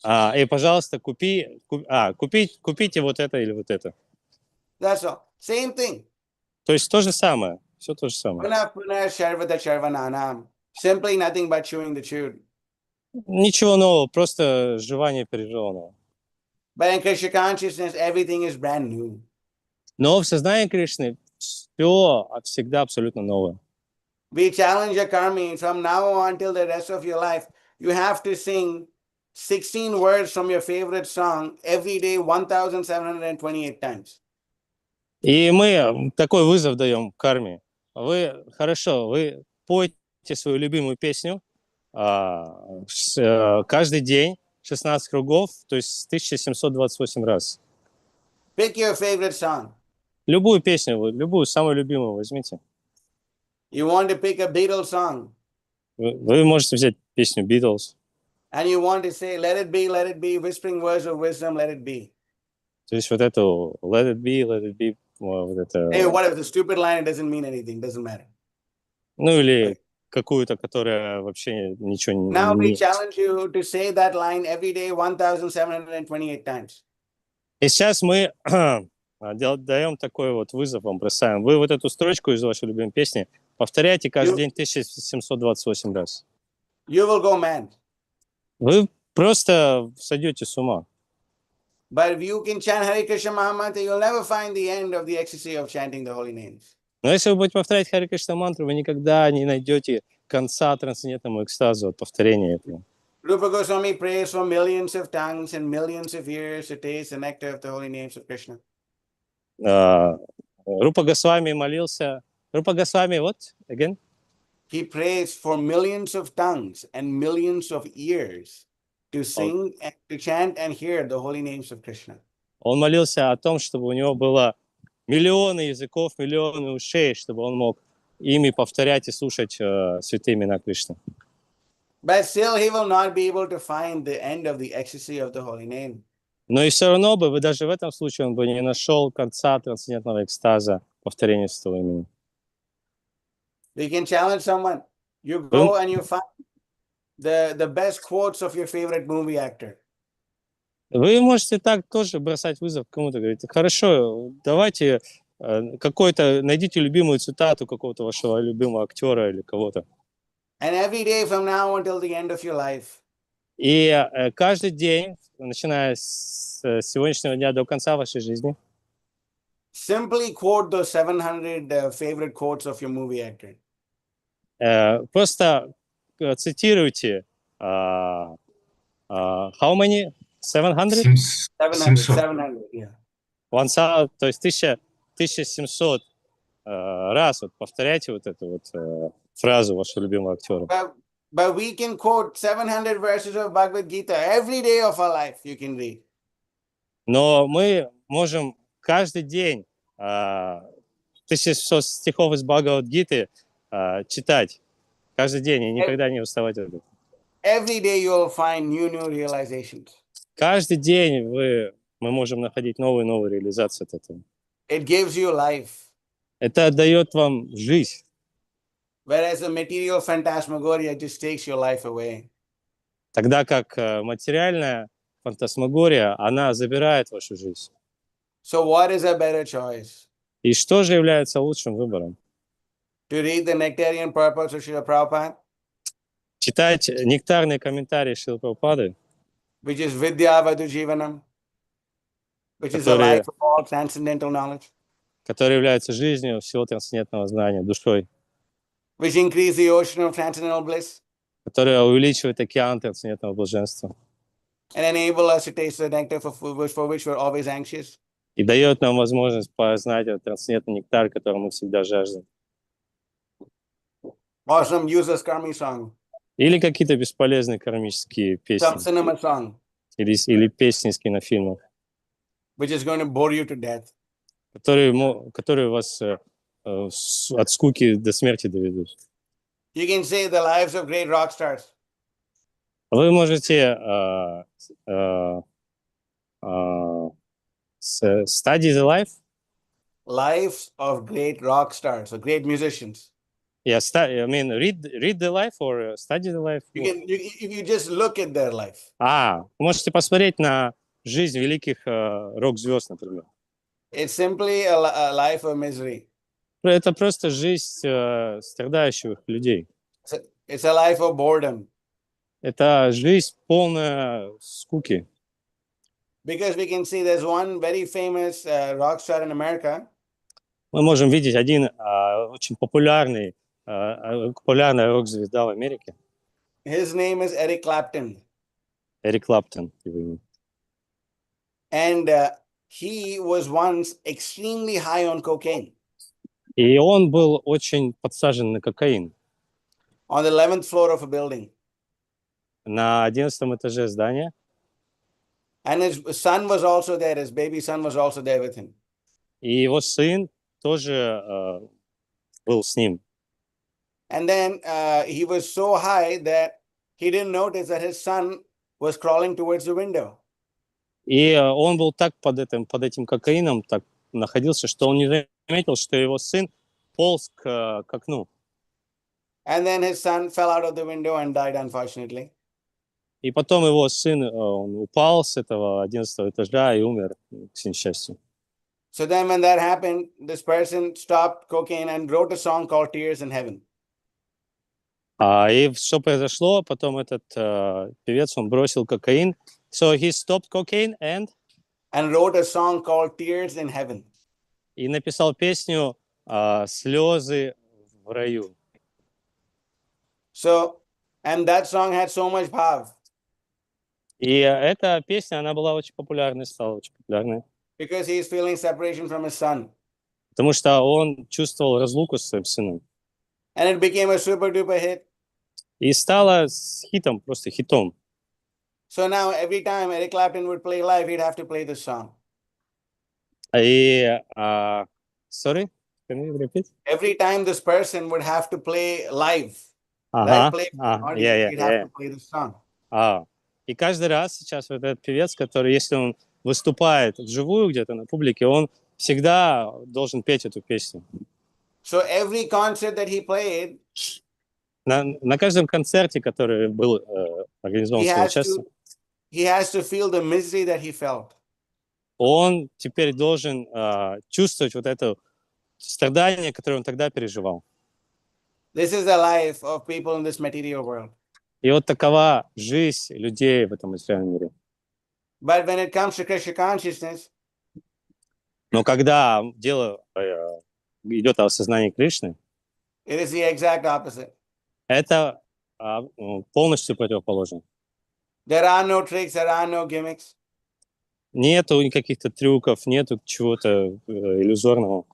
C: И, пожалуйста, купите вот это или вот это.
B: That's all. Same thing.
C: То есть то же самое. Все то же самое.
B: Simply nothing but chewing the chewed.
C: Ничего нового, просто желание пережеванного.
B: But in Krishna consciousness, everything is brand new.
C: Но в сознании Кришны все всегда абсолютно новое.
B: We challenge your karmi from now on till the rest of your life. You have to sing 16 words from your favorite song every day 1,728 times.
C: И мы такой вызов даем карме. Вы пойте свою любимую песню каждый день 16 кругов, то есть 1728 раз.
B: Pick your favorite song.
C: Любую песню, любую, самую любимую возьмите.
B: You want to pick a Beatles song.
C: Вы можете взять песню Beatles.
B: And you want to say, let it be, whispering words of wisdom, let it be.
C: То есть вот эту let it be, вот это...
B: Hey, whatever, the stupid line, it doesn't mean anything, doesn't matter.
C: Ну или какую-то, которая вообще ничего не...
B: Now we challenge you to say that line every day 1,728 times.
C: И сейчас мы даем такой вот вызов, вам бросаем. Вы вот эту строчку из вашей любимой песни повторяйте каждый день 1728 раз.
B: You will go mad.
C: Вы просто сойдете с ума.
B: But if you can chant Hare Krishna Mahamantra, you'll never find the end of the ecstasy of chanting the holy names.
C: Но если вы будете повторять Харе Кришна мантру, вы никогда не найдете конца трансцендентному экстазу от повторения этого.
B: Rupa Goswami prays for millions of tongues and millions of ears to taste the nectar of the holy names of Krishna.
C: Рупа Госвами молился. Рупа Госвами, what? Again?
B: He prays for millions of tongues and millions of ears to sing, and to chant and hear the holy names of Krishna.
C: Он молился о том, чтобы у него было миллионы языков, миллионы ушей, чтобы он мог ими повторять и слушать святые имена Кришны.
B: But still he will not be able to find the end of the ecstasy of the holy name.
C: Но и все равно бы, даже в этом случае, он бы не нашел конца трансцендентного экстаза повторения святого имени.
B: We can challenge someone. You go and you find the best quotes of your favorite movie actor.
C: Вы можете так тоже бросать вызов кому-то, говорить, хорошо, давайте найдите любимую цитату какого-то вашего любимого актера или кого-то.
B: And every day from now until the end of your life.
C: И каждый день, начиная с сегодняшнего дня до конца вашей жизни,
B: simply quote those 700 favorite quotes of your movie actor.
C: Просто цитируйте how many? 700?
B: 700, yeah.
C: 1000, то есть 1700 раз вот повторяйте вот эту вот фразу вашего любимого актера.
B: But we can quote 700 verses of Bhagavad Gita every day of our life. You can read.
C: Но мы можем каждый день 1700 стихов из Бхагавад-гиты читать каждый день и никогда не уставать от этого.
B: Every day you will find new realizations.
C: Каждый день мы можем находить новые реализации от этого.
B: It gives you life.
C: Это дает вам жизнь.
B: Whereas the material phantasmagoria just takes your life away.
C: Тогда как материальная фантасмагория, она забирает вашу жизнь.
B: So what is a better choice?
C: И что же является лучшим выбором?
B: To read the nectarian purport of Srila Prabhupada?
C: Читать нектарные комментарии Шрилы Прабхупады,
B: which is Vidya Vadu Jivanam, which is the life of all transcendental knowledge,
C: которые являются жизнью всего трансцендентного знания, душой,
B: which increase the ocean of transcendental bliss,
C: которая увеличивает океан трансцендентного блаженства
B: and enable us to taste the nectar for which we're always anxious.
C: И дает нам возможность познать этот трансцендентный нектар, которого мы всегда жаждем.
B: Or some useless karmi song.
C: Или какие-то бесполезные кармические песни.
B: Some cinema song.
C: Или песни из кинофильмов.
B: Which is going to bore you to death.
C: Которые вас от скуки до смерти доведут.
B: You can say the lives of great rock stars.
C: Вы можете study the life?
B: Lives of great rock stars, so great musicians.
C: Yeah, I mean, read the life or study the life?
B: If you just look at their life.
C: Вы можете посмотреть на жизнь великих рок-звезд, например.
B: It's simply a life of misery.
C: Это просто жизнь страдающих людей.
B: It's a life of boredom.
C: это жизнь полная скуки.
B: Because we can see there's one very famous rock star in America.
C: Мы можем видеть один очень популярная рок-звезда в Америке,
B: His name is Eric Clapton.
C: Эрик Клаптон.
B: And he was once extremely high on cocaine.
C: И он был очень подсажен на кокаин
B: On the 11th floor of a building.
C: на 11 этаже здания.
B: And his son was also there. His baby son was also there with him.
C: И его сын тоже был с ним.
B: And then he was so high that he didn't notice that his son was crawling towards the window.
C: И он был так под этим кокаином, так находился, что он не заметил, что его сын полз к окну.
B: And then his son fell out of the window and died, unfortunately.
C: И потом его сын он упал с этого 11 этажа и умер, к несчастью.
B: So then when that happened, this person stopped cocaine and wrote a song called Tears in Heaven.
C: И что произошло? Потом этот певец, он бросил кокаин. So he stopped cocaine and
B: wrote a song called Tears in Heaven.
C: И написал песню «Слезы в раю».
B: So, and that song had so much bhav.
C: И эта песня, она была очень популярной, стала очень популярной.
B: Because he is feeling separation from his son.
C: Потому что он чувствовал разлуку с своим сыном.
B: And it became a super duper hit.
C: И стало с хитом, просто хитом.
B: So now every time Eric Clapton would play live, he'd have to play this song.
C: И, sorry, can you repeat?
B: Every time this person would have to play live,
C: Ага,
B: play audience, he'd have to play this song.
C: И каждый раз сейчас вот этот певец, который, если он выступает вживую где-то на публике, он всегда должен петь эту песню.
B: So every concert that he played,
C: на каждом концерте, который был организован с его участием,
B: he has to feel the misery that he felt.
C: Он теперь должен чувствовать вот это страдание, которое он тогда переживал.
B: This is the life of people in this material world.
C: И вот такова жизнь людей в этом материальном мире.
B: But when it comes to Krishna consciousness,
C: но когда дело идет о осознании Кришны,
B: it is the exact opposite.
C: Это полностью противоположно.
B: There are no tricks, there are no gimmicks.
C: Нету никаких-то трюков, нету чего-то иллюзорного.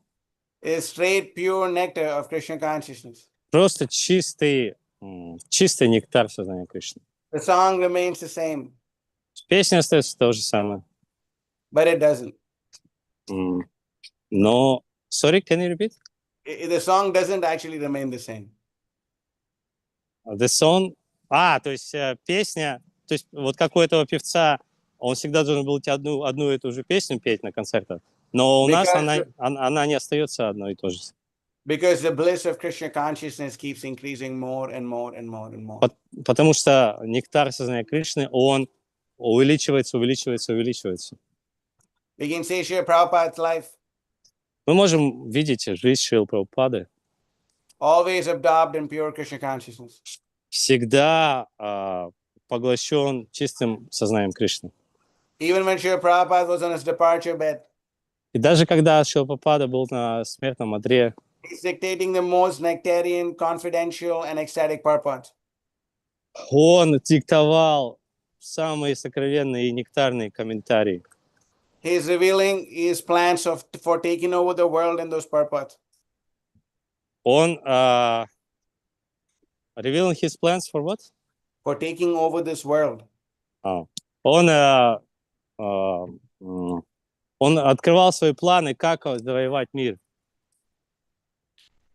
B: It is straight, pure nectar of Krishna consciousness.
C: Просто чистый нектар сознания Кришны.
B: The song remains the same.
C: Песня остается то же самое.
B: But it doesn't.
C: Но, sorry, can you repeat?
B: The song doesn't actually remain the same.
C: The song, то есть песня, то есть вот как у этого певца, он всегда должен был одну и ту же песню петь на концертах, но у нас она не остается одной и той же.
B: Because the bliss of Krishna consciousness keeps increasing more and more and more and more.
C: Потому что нектар сознания Кришны, он увеличивается.
B: We can see Srila Prabhupada's life.
C: Мы можем видеть жизнь Шрилы Прабхупады.
B: Always absorbed in pure Krishna consciousness.
C: Всегда поглощен чистым сознанием Кришны.
B: Even when Srila Prabhupada was on his departure bed.
C: И даже когда Шрила Прабхупада был на смертном одре,
B: he's dictating the most nectarian, confidential, and ecstatic purport.
C: Он диктовал самые сокровенные и нектарные комментарии.
B: He is revealing his plans for taking over the world in those purports.
C: Он revealing his plans for what?
B: For taking over this world.
C: Он открывал свои планы, как завоевать мир.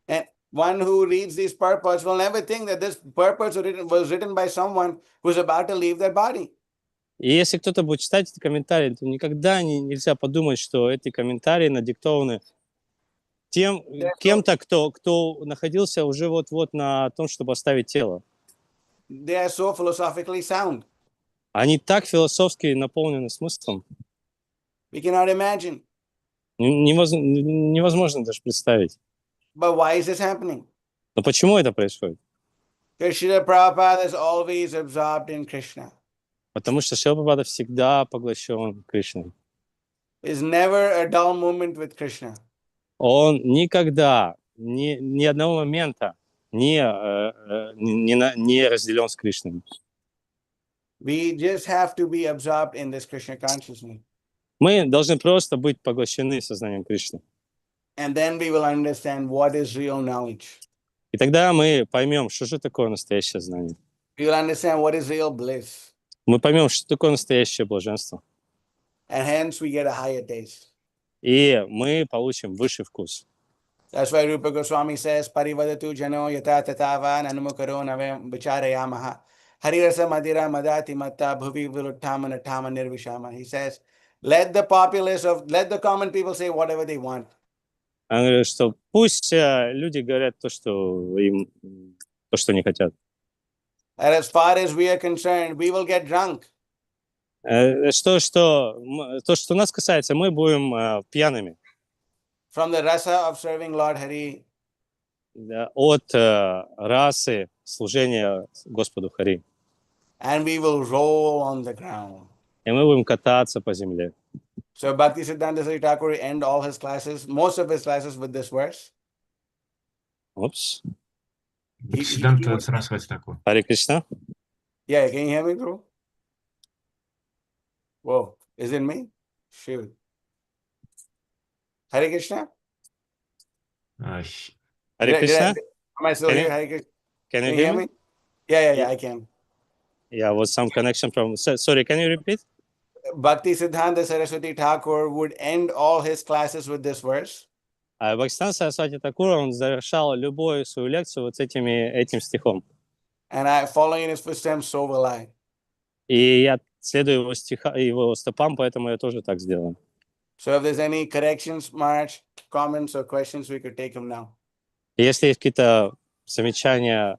B: And one who reads these purports will never think that this purport was written by someone who's about to leave their body.
C: И если кто-то будет читать эти комментарии, то никогда нельзя подумать, что эти комментарии надиктованы кем-то, кто находился уже вот на том, чтобы оставить тело.
B: They are so philosophically sound.
C: Они так философски наполнены смыслом.
B: We cannot imagine.
C: Невозможно даже представить.
B: But why is this happening?
C: Но почему это происходит?
B: Because Srila Prabhupada is always absorbed in Krishna.
C: Потому что Шрила Прабхупада всегда поглощен Кришной.
B: There's never a dull moment with Krishna.
C: Он никогда, ни одного момента не разделен с Кришной.
B: We just have to be absorbed in this Krishna consciousness.
C: Мы должны просто быть поглощены сознанием Кришны.
B: And then we will understand what is real knowledge.
C: И тогда мы поймем, что же такое настоящее знание.
B: We will understand what is real bliss.
C: Мы поймем, что такое настоящее блаженство.
B: And hence we get a higher taste.
C: И мы получим высший вкус.
B: That's why Rupa Goswami says, Parivadatu jano yata tatava nanumukaro navem vicharayamaha. Harirasa madira madati matta bhuvi viruttama natama nirvishama. He says, let the common people say whatever they want.
C: Он говорит, что пусть люди говорят то, что они хотят.
B: And as far as we are concerned, we will get drunk.
C: То, что нас касается, мы будем пьяными.
B: From the rasa of serving Lord Hari.
C: От расы служения Господу Хари.
B: And we will roll on the ground.
C: И мы будем кататься по земле.
B: So Bhaktisiddhanta Saraswati Thakur end all his classes, most of his classes with this verse.
C: Упс.
E: Бхактисиддханта Сарасвати Тхакур.
C: Харе Кришна.
B: Yeah, can you hear me, bro? Whoa, is it me? Shoot. Hare Krishna?
C: Харе Кришна.
B: Am I still here? Hare Krishna?
C: Can you hear me?
B: Yeah, I can.
C: Yeah, was some connection from... Sorry, can you repeat?
B: Bhaktisiddhanta Saraswati Thakur would end all his classes with this verse.
C: Бхактисиддханта Сарасвати Тхакур, он завершал любую свою лекцию вот этим стихом.
B: And I follow in his footsteps, so will I.
C: И я следую его стопам, поэтому я тоже так сделаю.
B: So if there's any corrections, Maharaj, comments or questions, we could take them now.
C: Если есть какие-то замечания,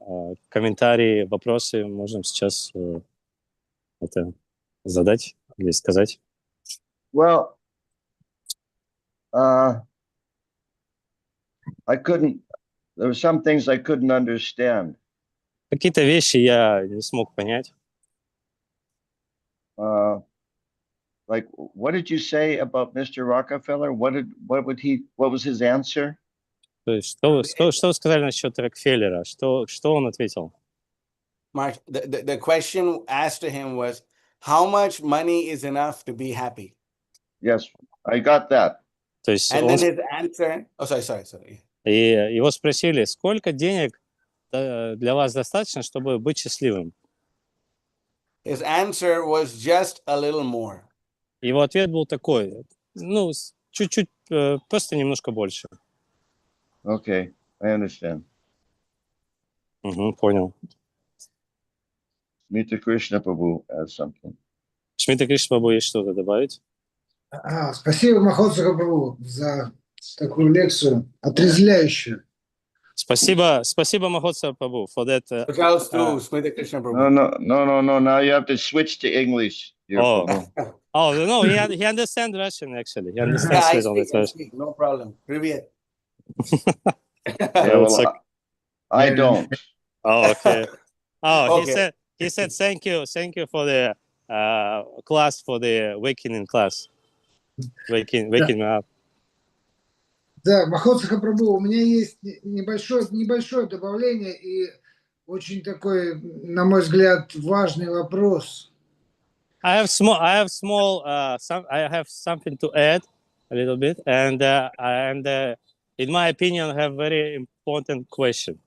C: комментарии, вопросы, можем сейчас это задать или сказать.
A: Well, there were some things I couldn't understand.
C: Какие-то вещи я не смог понять.
A: Like, what did you say about Mr. Rockefeller? What was his answer?
C: То есть, что вы сказали насчет Рокфеллера? Что он ответил?
B: Maharaj, the question asked to him was, how much money is enough to be happy?
A: Yes, I got that.
C: То есть
B: And then his answer, sorry.
C: И его спросили, сколько денег для вас достаточно, чтобы быть счастливым?
B: His answer was just a little more.
C: Его ответ был такой, чуть-чуть, просто немножко больше.
A: Okay, I understand.
C: Понял.
A: Smita Krishna Prabhu has something.
C: Шмидта Кришна Прабху, есть что-то добавить?
F: Спасибо, Махотсаха Прабху, за такую лекцию, отрезвляющую.
C: Спасибо, Махотсаха Прабху, for that.
B: Which else too, Smita Krishna Prabhu.
A: No. Now you have to switch to English.
C: No, he understands Russian actually. He understands
B: I speak, no problem. Привет.
A: I don't.
C: Oh, okay. Oh,
B: Okay.
C: he said thank you for the class, for the waking class. Waking me up.
F: Да, Махотсаха Прабху, у меня есть небольшое добавление и очень такой, на мой взгляд, важный вопрос.
C: I have something to add a little bit, and in my opinion, I have very important question.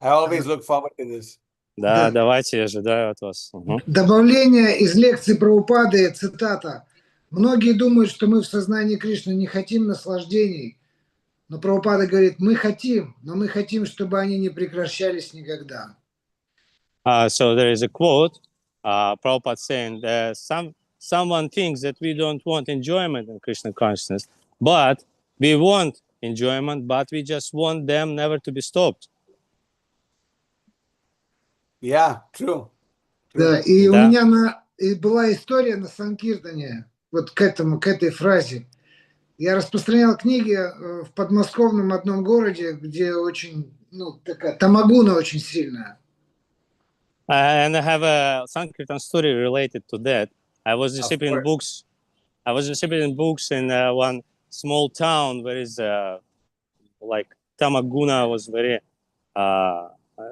B: I always look forward to this.
C: Да, давайте, я ожидаю от вас.
F: Добавление из лекции Прабхупады, цитата. Многие думают, что мы в сознании Кришны не хотим наслаждений, но Прабхупада говорит, мы хотим, но мы хотим, чтобы они не прекращались никогда.
C: So there is a quote, Prabhupada saying that someone thinks that we don't want enjoyment in Krishna consciousness, but we want enjoyment, but we just want them never to be stopped.
B: Yeah, true.
F: Да, и у меня была история на Санкиртане, вот к этой фразе. Я распространял книги в подмосковном одном городе, где очень, такая тамагуна очень сильная.
C: And I have a Sankirtan story related to that. I was distributing books. I was distributing books in one small town where is like Tamaguna was very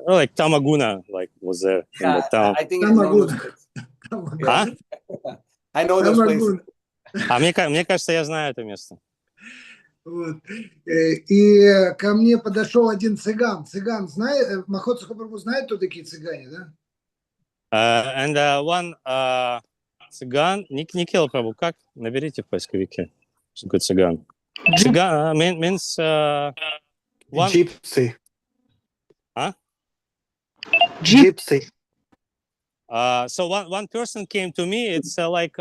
C: like Tamaguna like was there in the town.
B: I think I know those places.
C: А?
B: I know those places.
C: А мне кажется, я знаю это место.
F: Вот. И ко мне подошел один цыган. Цыган, знает, Махотсаха Прабху знает, кто такие цыгане, да?
C: And one цыган, Никела Прабху, как? Наберите в поисковике. Что такое цыган? Цыган means one...
H: Gypsy.
C: Huh?
H: Gypsy.
C: So one person came to me. It's like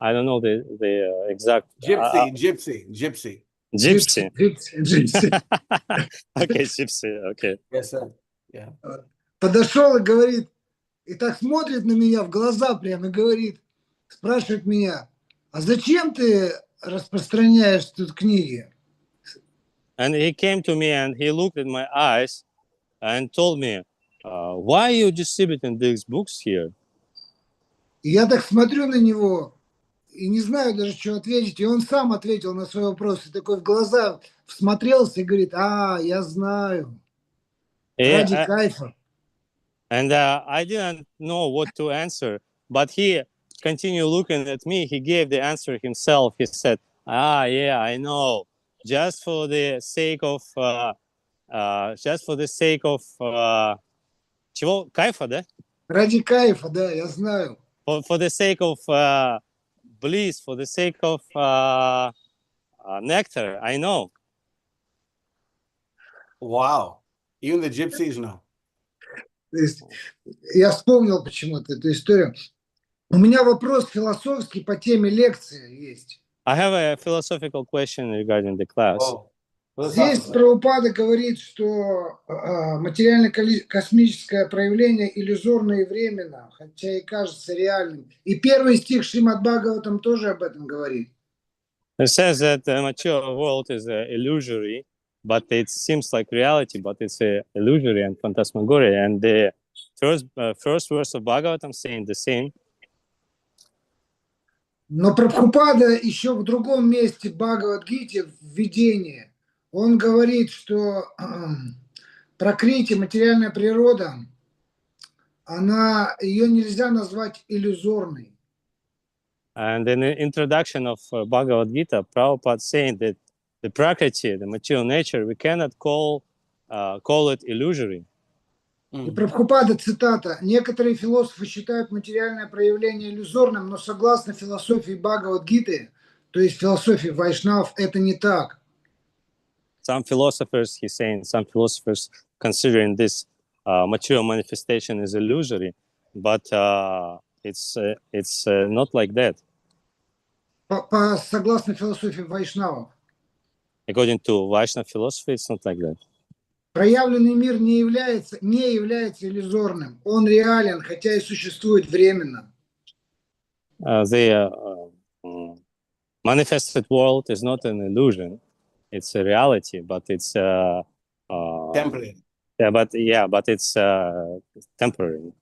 C: I don't know the exact
B: Gypsy.
C: Okay, gypsy. Okay.
B: Yes, sir. Yeah.
F: Подошел и говорит, и так смотрит на меня в глаза прямо и говорит, спрашивает меня, а зачем ты распространяешь тут книги?
C: And he came to me and he looked at my eyes and told me, why are you distributing these books here?
F: И я так смотрю на него и не знаю даже, что ответить. И он сам ответил на свой вопрос. И такой в глаза всмотрелся и говорит, я знаю. Ради кайфа.
C: And I didn't know what to answer. But he continued looking at me. He gave the answer himself. He said, yeah, I know. Just for the sake of чего? Кайфа, да?
F: Ради кайфа, да, я знаю.
C: For the sake of bliss, for the sake of nectar, I know.
B: Wow. Even the gypsies know.
F: То есть, я вспомнил почему-то эту историю. У меня вопрос философский по теме лекции есть.
C: I have a philosophical question regarding the class.
F: Здесь Прабхупада говорит, что материально-космическое проявление иллюзорно и временно, хотя и кажется реальным. И первый стих Шримад Бхагаватам тоже об этом говорит.
C: It says that the material world is illusory, but it seems like reality, but it's illusory and phantasmagoria. And the first verse of Bhagavatam saying the same.
F: Но Прабхупада еще в другом месте Бхагавад-гите, в Введении, он говорит, что пракрити, материальная природа, ее нельзя назвать иллюзорной.
C: And in the introduction of Bhagavad Gita, Prabhupada saying that the prakriti, the material nature, we cannot call it illusory.
F: И Прабхупада, цитата, некоторые философы считают материальное проявление иллюзорным, но согласно философии Бхагавад-гиты, то есть философии вайшнавов, это не так.
C: Some philosophers, he's saying, some philosophers considering this material manifestation is illusory, but it's not like that.
F: Согласно философии вайшнавов.
C: According to Vaishnava philosophy, it's not like that.
F: Проявленный мир не является иллюзорным. Он реален, хотя и существует временно.
C: The manifested world is not an illusion. It's a reality, but it's
B: temporary.
C: But it's temporary.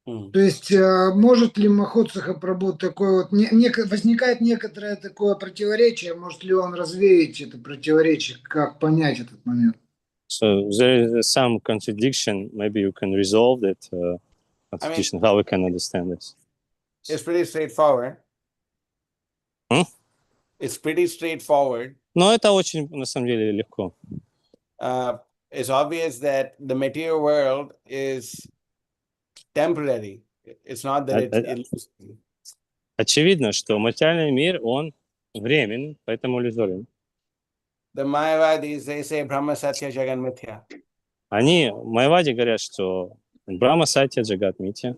F: То есть может ли Махотсаха Прабху такое вот возникает некоторое такое противоречие, может ли он развеять это противоречие, как понять этот момент?
C: So there is some contradiction. Maybe you can resolve that contradiction. How we can understand this?
B: It's pretty straightforward. It's pretty straightforward.
C: Но это очень, на самом деле, легко.
B: It's obvious that the material world is temporary. It's not that it's illusory.
C: Очевидно, что материальный мир, он временен, поэтому иллюзорен.
B: The Mayavadis, they say Brahma Satya Jagan Mithya.
C: Они, майявади, говорят, что Брахма Сатья Джагат Митья.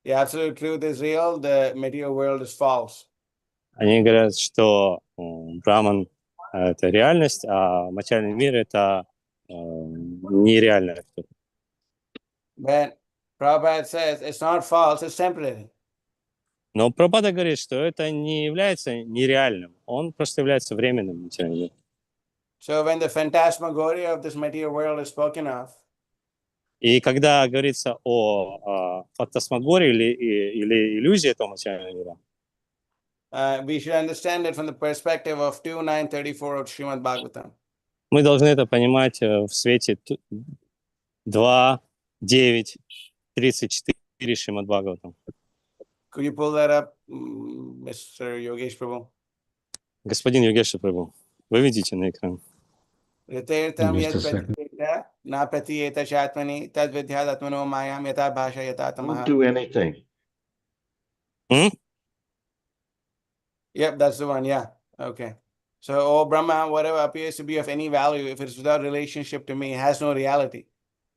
B: The absolute truth is real, the material world is false.
C: Они говорят, что Браман — это реальность, а материальный мир — это нереальное.
B: But Prabhupada says it's not false, it's temporary.
C: Но Прабхупада говорит, что это не является нереальным, он просто является временным материальным миром.
B: So when the phantasmagoria of this material world is spoken of,
C: И когда говорится о фантасмагории или иллюзии этого материального мира,
B: we should understand it from the perspective of 2.9.34 of Shrimad Bhagavatam.
C: мы должны это понимать в свете 2.9.34 Шримад Бхагаватам.
B: Could you pull that up, Mr. Yogesh Prabhu?
C: Господин Йогеша Прабху, выведите на экран.
B: Ritayirtam
D: Just a
B: yad
D: second.
B: pratiyeta na pratiyeta shatmani tad vidyad atmano mayam yata bhasha yata
A: Don't
B: tamaha.
A: do anything.
B: Yep, that's the one. Yeah. Okay. So, oh Brahma, whatever appears to be of any value, if it's without relationship to me, has no reality.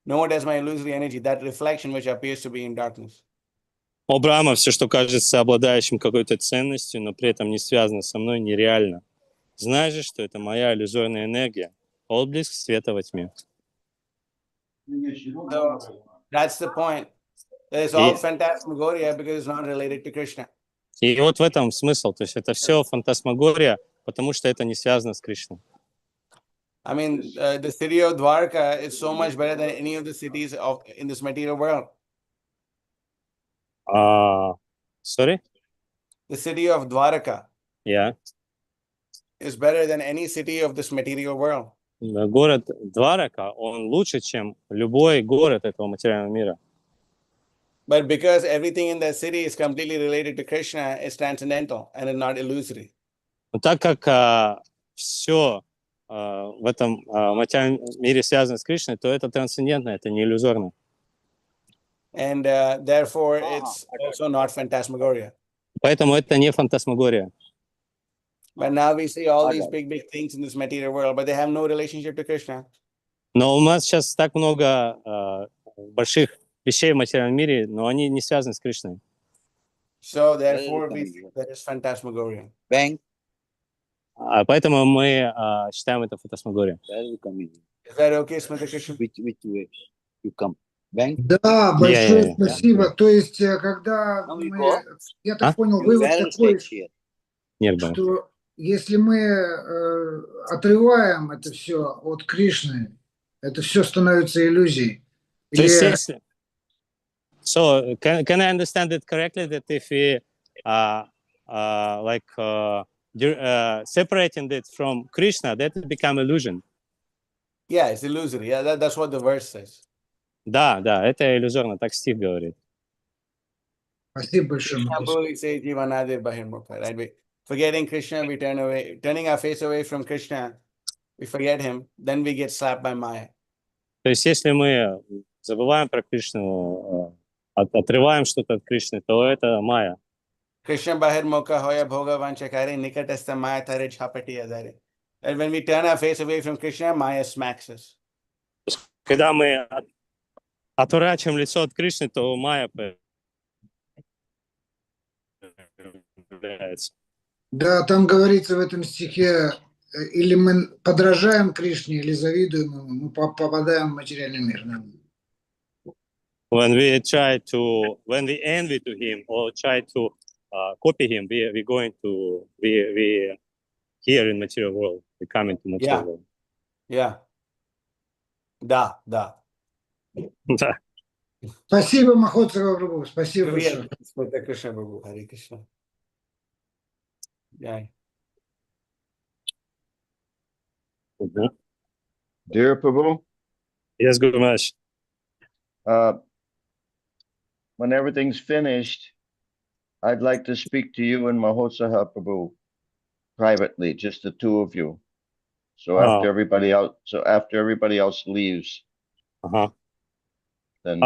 B: Nor does my illusory energy, that reflection which appears to be in darkness.
C: О Брахма, все, что кажется обладающим какой-то ценностью, но при этом не связано со мной, нереально. Знай же, что это моя иллюзорная энергия, отблеск света во тьме.
B: So, that's the point. It's all phantasmagoria because it's not related to Krishna.
C: И вот в этом смысл, то есть это все фантасмагория, потому что это не связано с Кришной.
B: I mean, the city of Dwarka is so much better than any of the cities in this material world.
C: Sorry?
B: The city of Dwarka
C: Yeah.
B: is better than any city of this material world.
C: Город Дварака, он лучше, чем любой город этого материального мира.
B: But because everything in that city is completely related to Krishna, it's transcendental and it's not illusory.
C: Но так как все в этом материальном мире связано с Кришной, то это трансцендентно, это не иллюзорно.
B: And therefore, it's also not phantasmagoria.
C: Поэтому это не фантасмагория.
B: But now we see all these big things in this material world, but they have no relationship to Krishna.
C: Но у нас сейчас так много больших вещей в материальном мире, но они не связаны с Кришной.
B: So therefore, we see that it's phantasmagoria.
C: Поэтому мы считаем это фантасмагорией.
B: Is that okay, Smriti Krishna?
F: Да, большое спасибо. То есть, когда я так понял, вывод такой, что если мы отрываем это все от Кришны, это все становится иллюзией.
C: So, can I understand it correctly that if we separating it from Krishna, that it become illusion?
B: Yeah, it's illusory. Yeah, that's what the verse says.
C: Да, это иллюзорно, так стих говорит.
F: Спасибо большое.
B: Right? Forgetting Krishna, we turn away, turning our face away from Krishna, we forget him, then we get slapped by Maya.
C: То есть, если мы забываем про Кришну, отрываем что-то от Кришны, то это майя.
B: Krishna bahir mokha hoya bhoga vanchakare nikatastha maya thare chhapati adare. And when we turn our face away from Krishna, Maya smacks us.
C: Когда мы отворачиваем лицо от Кришны, то майя появляется.
F: Да, там говорится в этом стихе, или мы подражаем Кришне, или завидуем ему, мы попадаем в материальный мир. Да.
C: When we envy to him or try to copy him, we here in material world, we come into material world.
B: Yeah. Да.
F: Спасибо, Махотсаха Прабху, спасибо большое.
B: Харе Кришна, Прабху, Харе Кришна.
A: Dear Prabhu,
C: Yes, Guru Maharaj.
A: When everything's finished, I'd like to speak to you and Mahotsaha Prabhu privately, just the two of you. So after everybody else leaves, then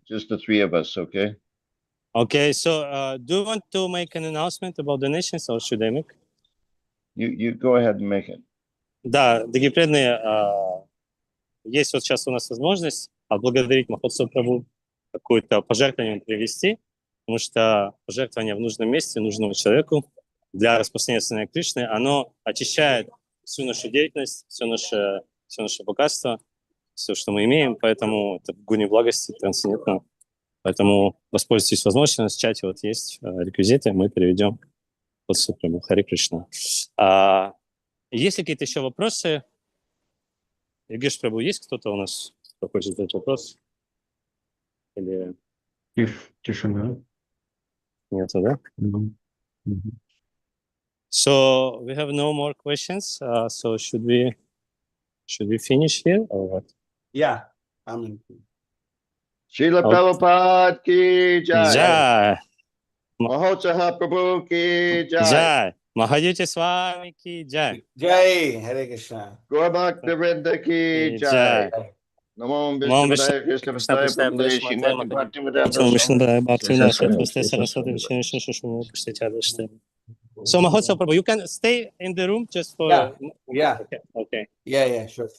A: just the three of us, okay?
C: Okay, so do you want to make an announcement about donations, or should I make?
A: You go ahead and make it.
C: Да, дорогие преданные, есть вот сейчас у нас возможность отблагодарить Махотсаху Прабху, какое-то пожертвование привести, потому что пожертвование в нужном месте, нужному человеку для распространения сознания Кришны, оно очищает всю нашу деятельность, все наше богатство, все, что мы имеем, поэтому это в гуне благости трансцендентно. Поэтому воспользуйтесь возможностью, у нас в чате вот есть реквизиты, мы переведем под Супраму. Харе Кришна. Есть ли какие-то еще вопросы? Йогеш Прабху, есть кто-то у нас, кто хочет задать вопрос? Или
D: Тишина.
C: нету, да?
D: Мгм.
C: So we have no more questions. So should we finish here or what?
B: Yeah, I'm
A: Srila
C: Okay.
A: Prabhupada ki jai.
C: Jai,
A: Mahotsaha Prabhu ki jai.
C: Jai, Mахадьюти Свами ki Jai.
B: Jai, Hare Krishna.
A: Gaur Bhakta ki
C: Jai.
A: jai. Namo
C: Namo
A: Vishnu Krishna
C: Krishna
A: Prasthaya
C: Prasthaya
A: Pramade
C: Prasthaya
A: Srimati Bhaktivedanta
C: Причем Вишну
A: Swami.
C: Бхактивinoda Sarasвати Сарасвати Вишну Шишму Прасвятя. So Махотсаха Прабху, you can stay in the room just for
B: Yeah.
C: Okay.
B: Yeah, sure.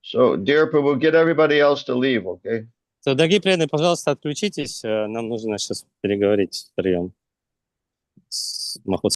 A: So, dear Prabhu, get everybody else to leave, okay?
C: So, дорогие преданные, пожалуйста, отключитесь. Нам нужно сейчас переговорить втроем с Махотсахой.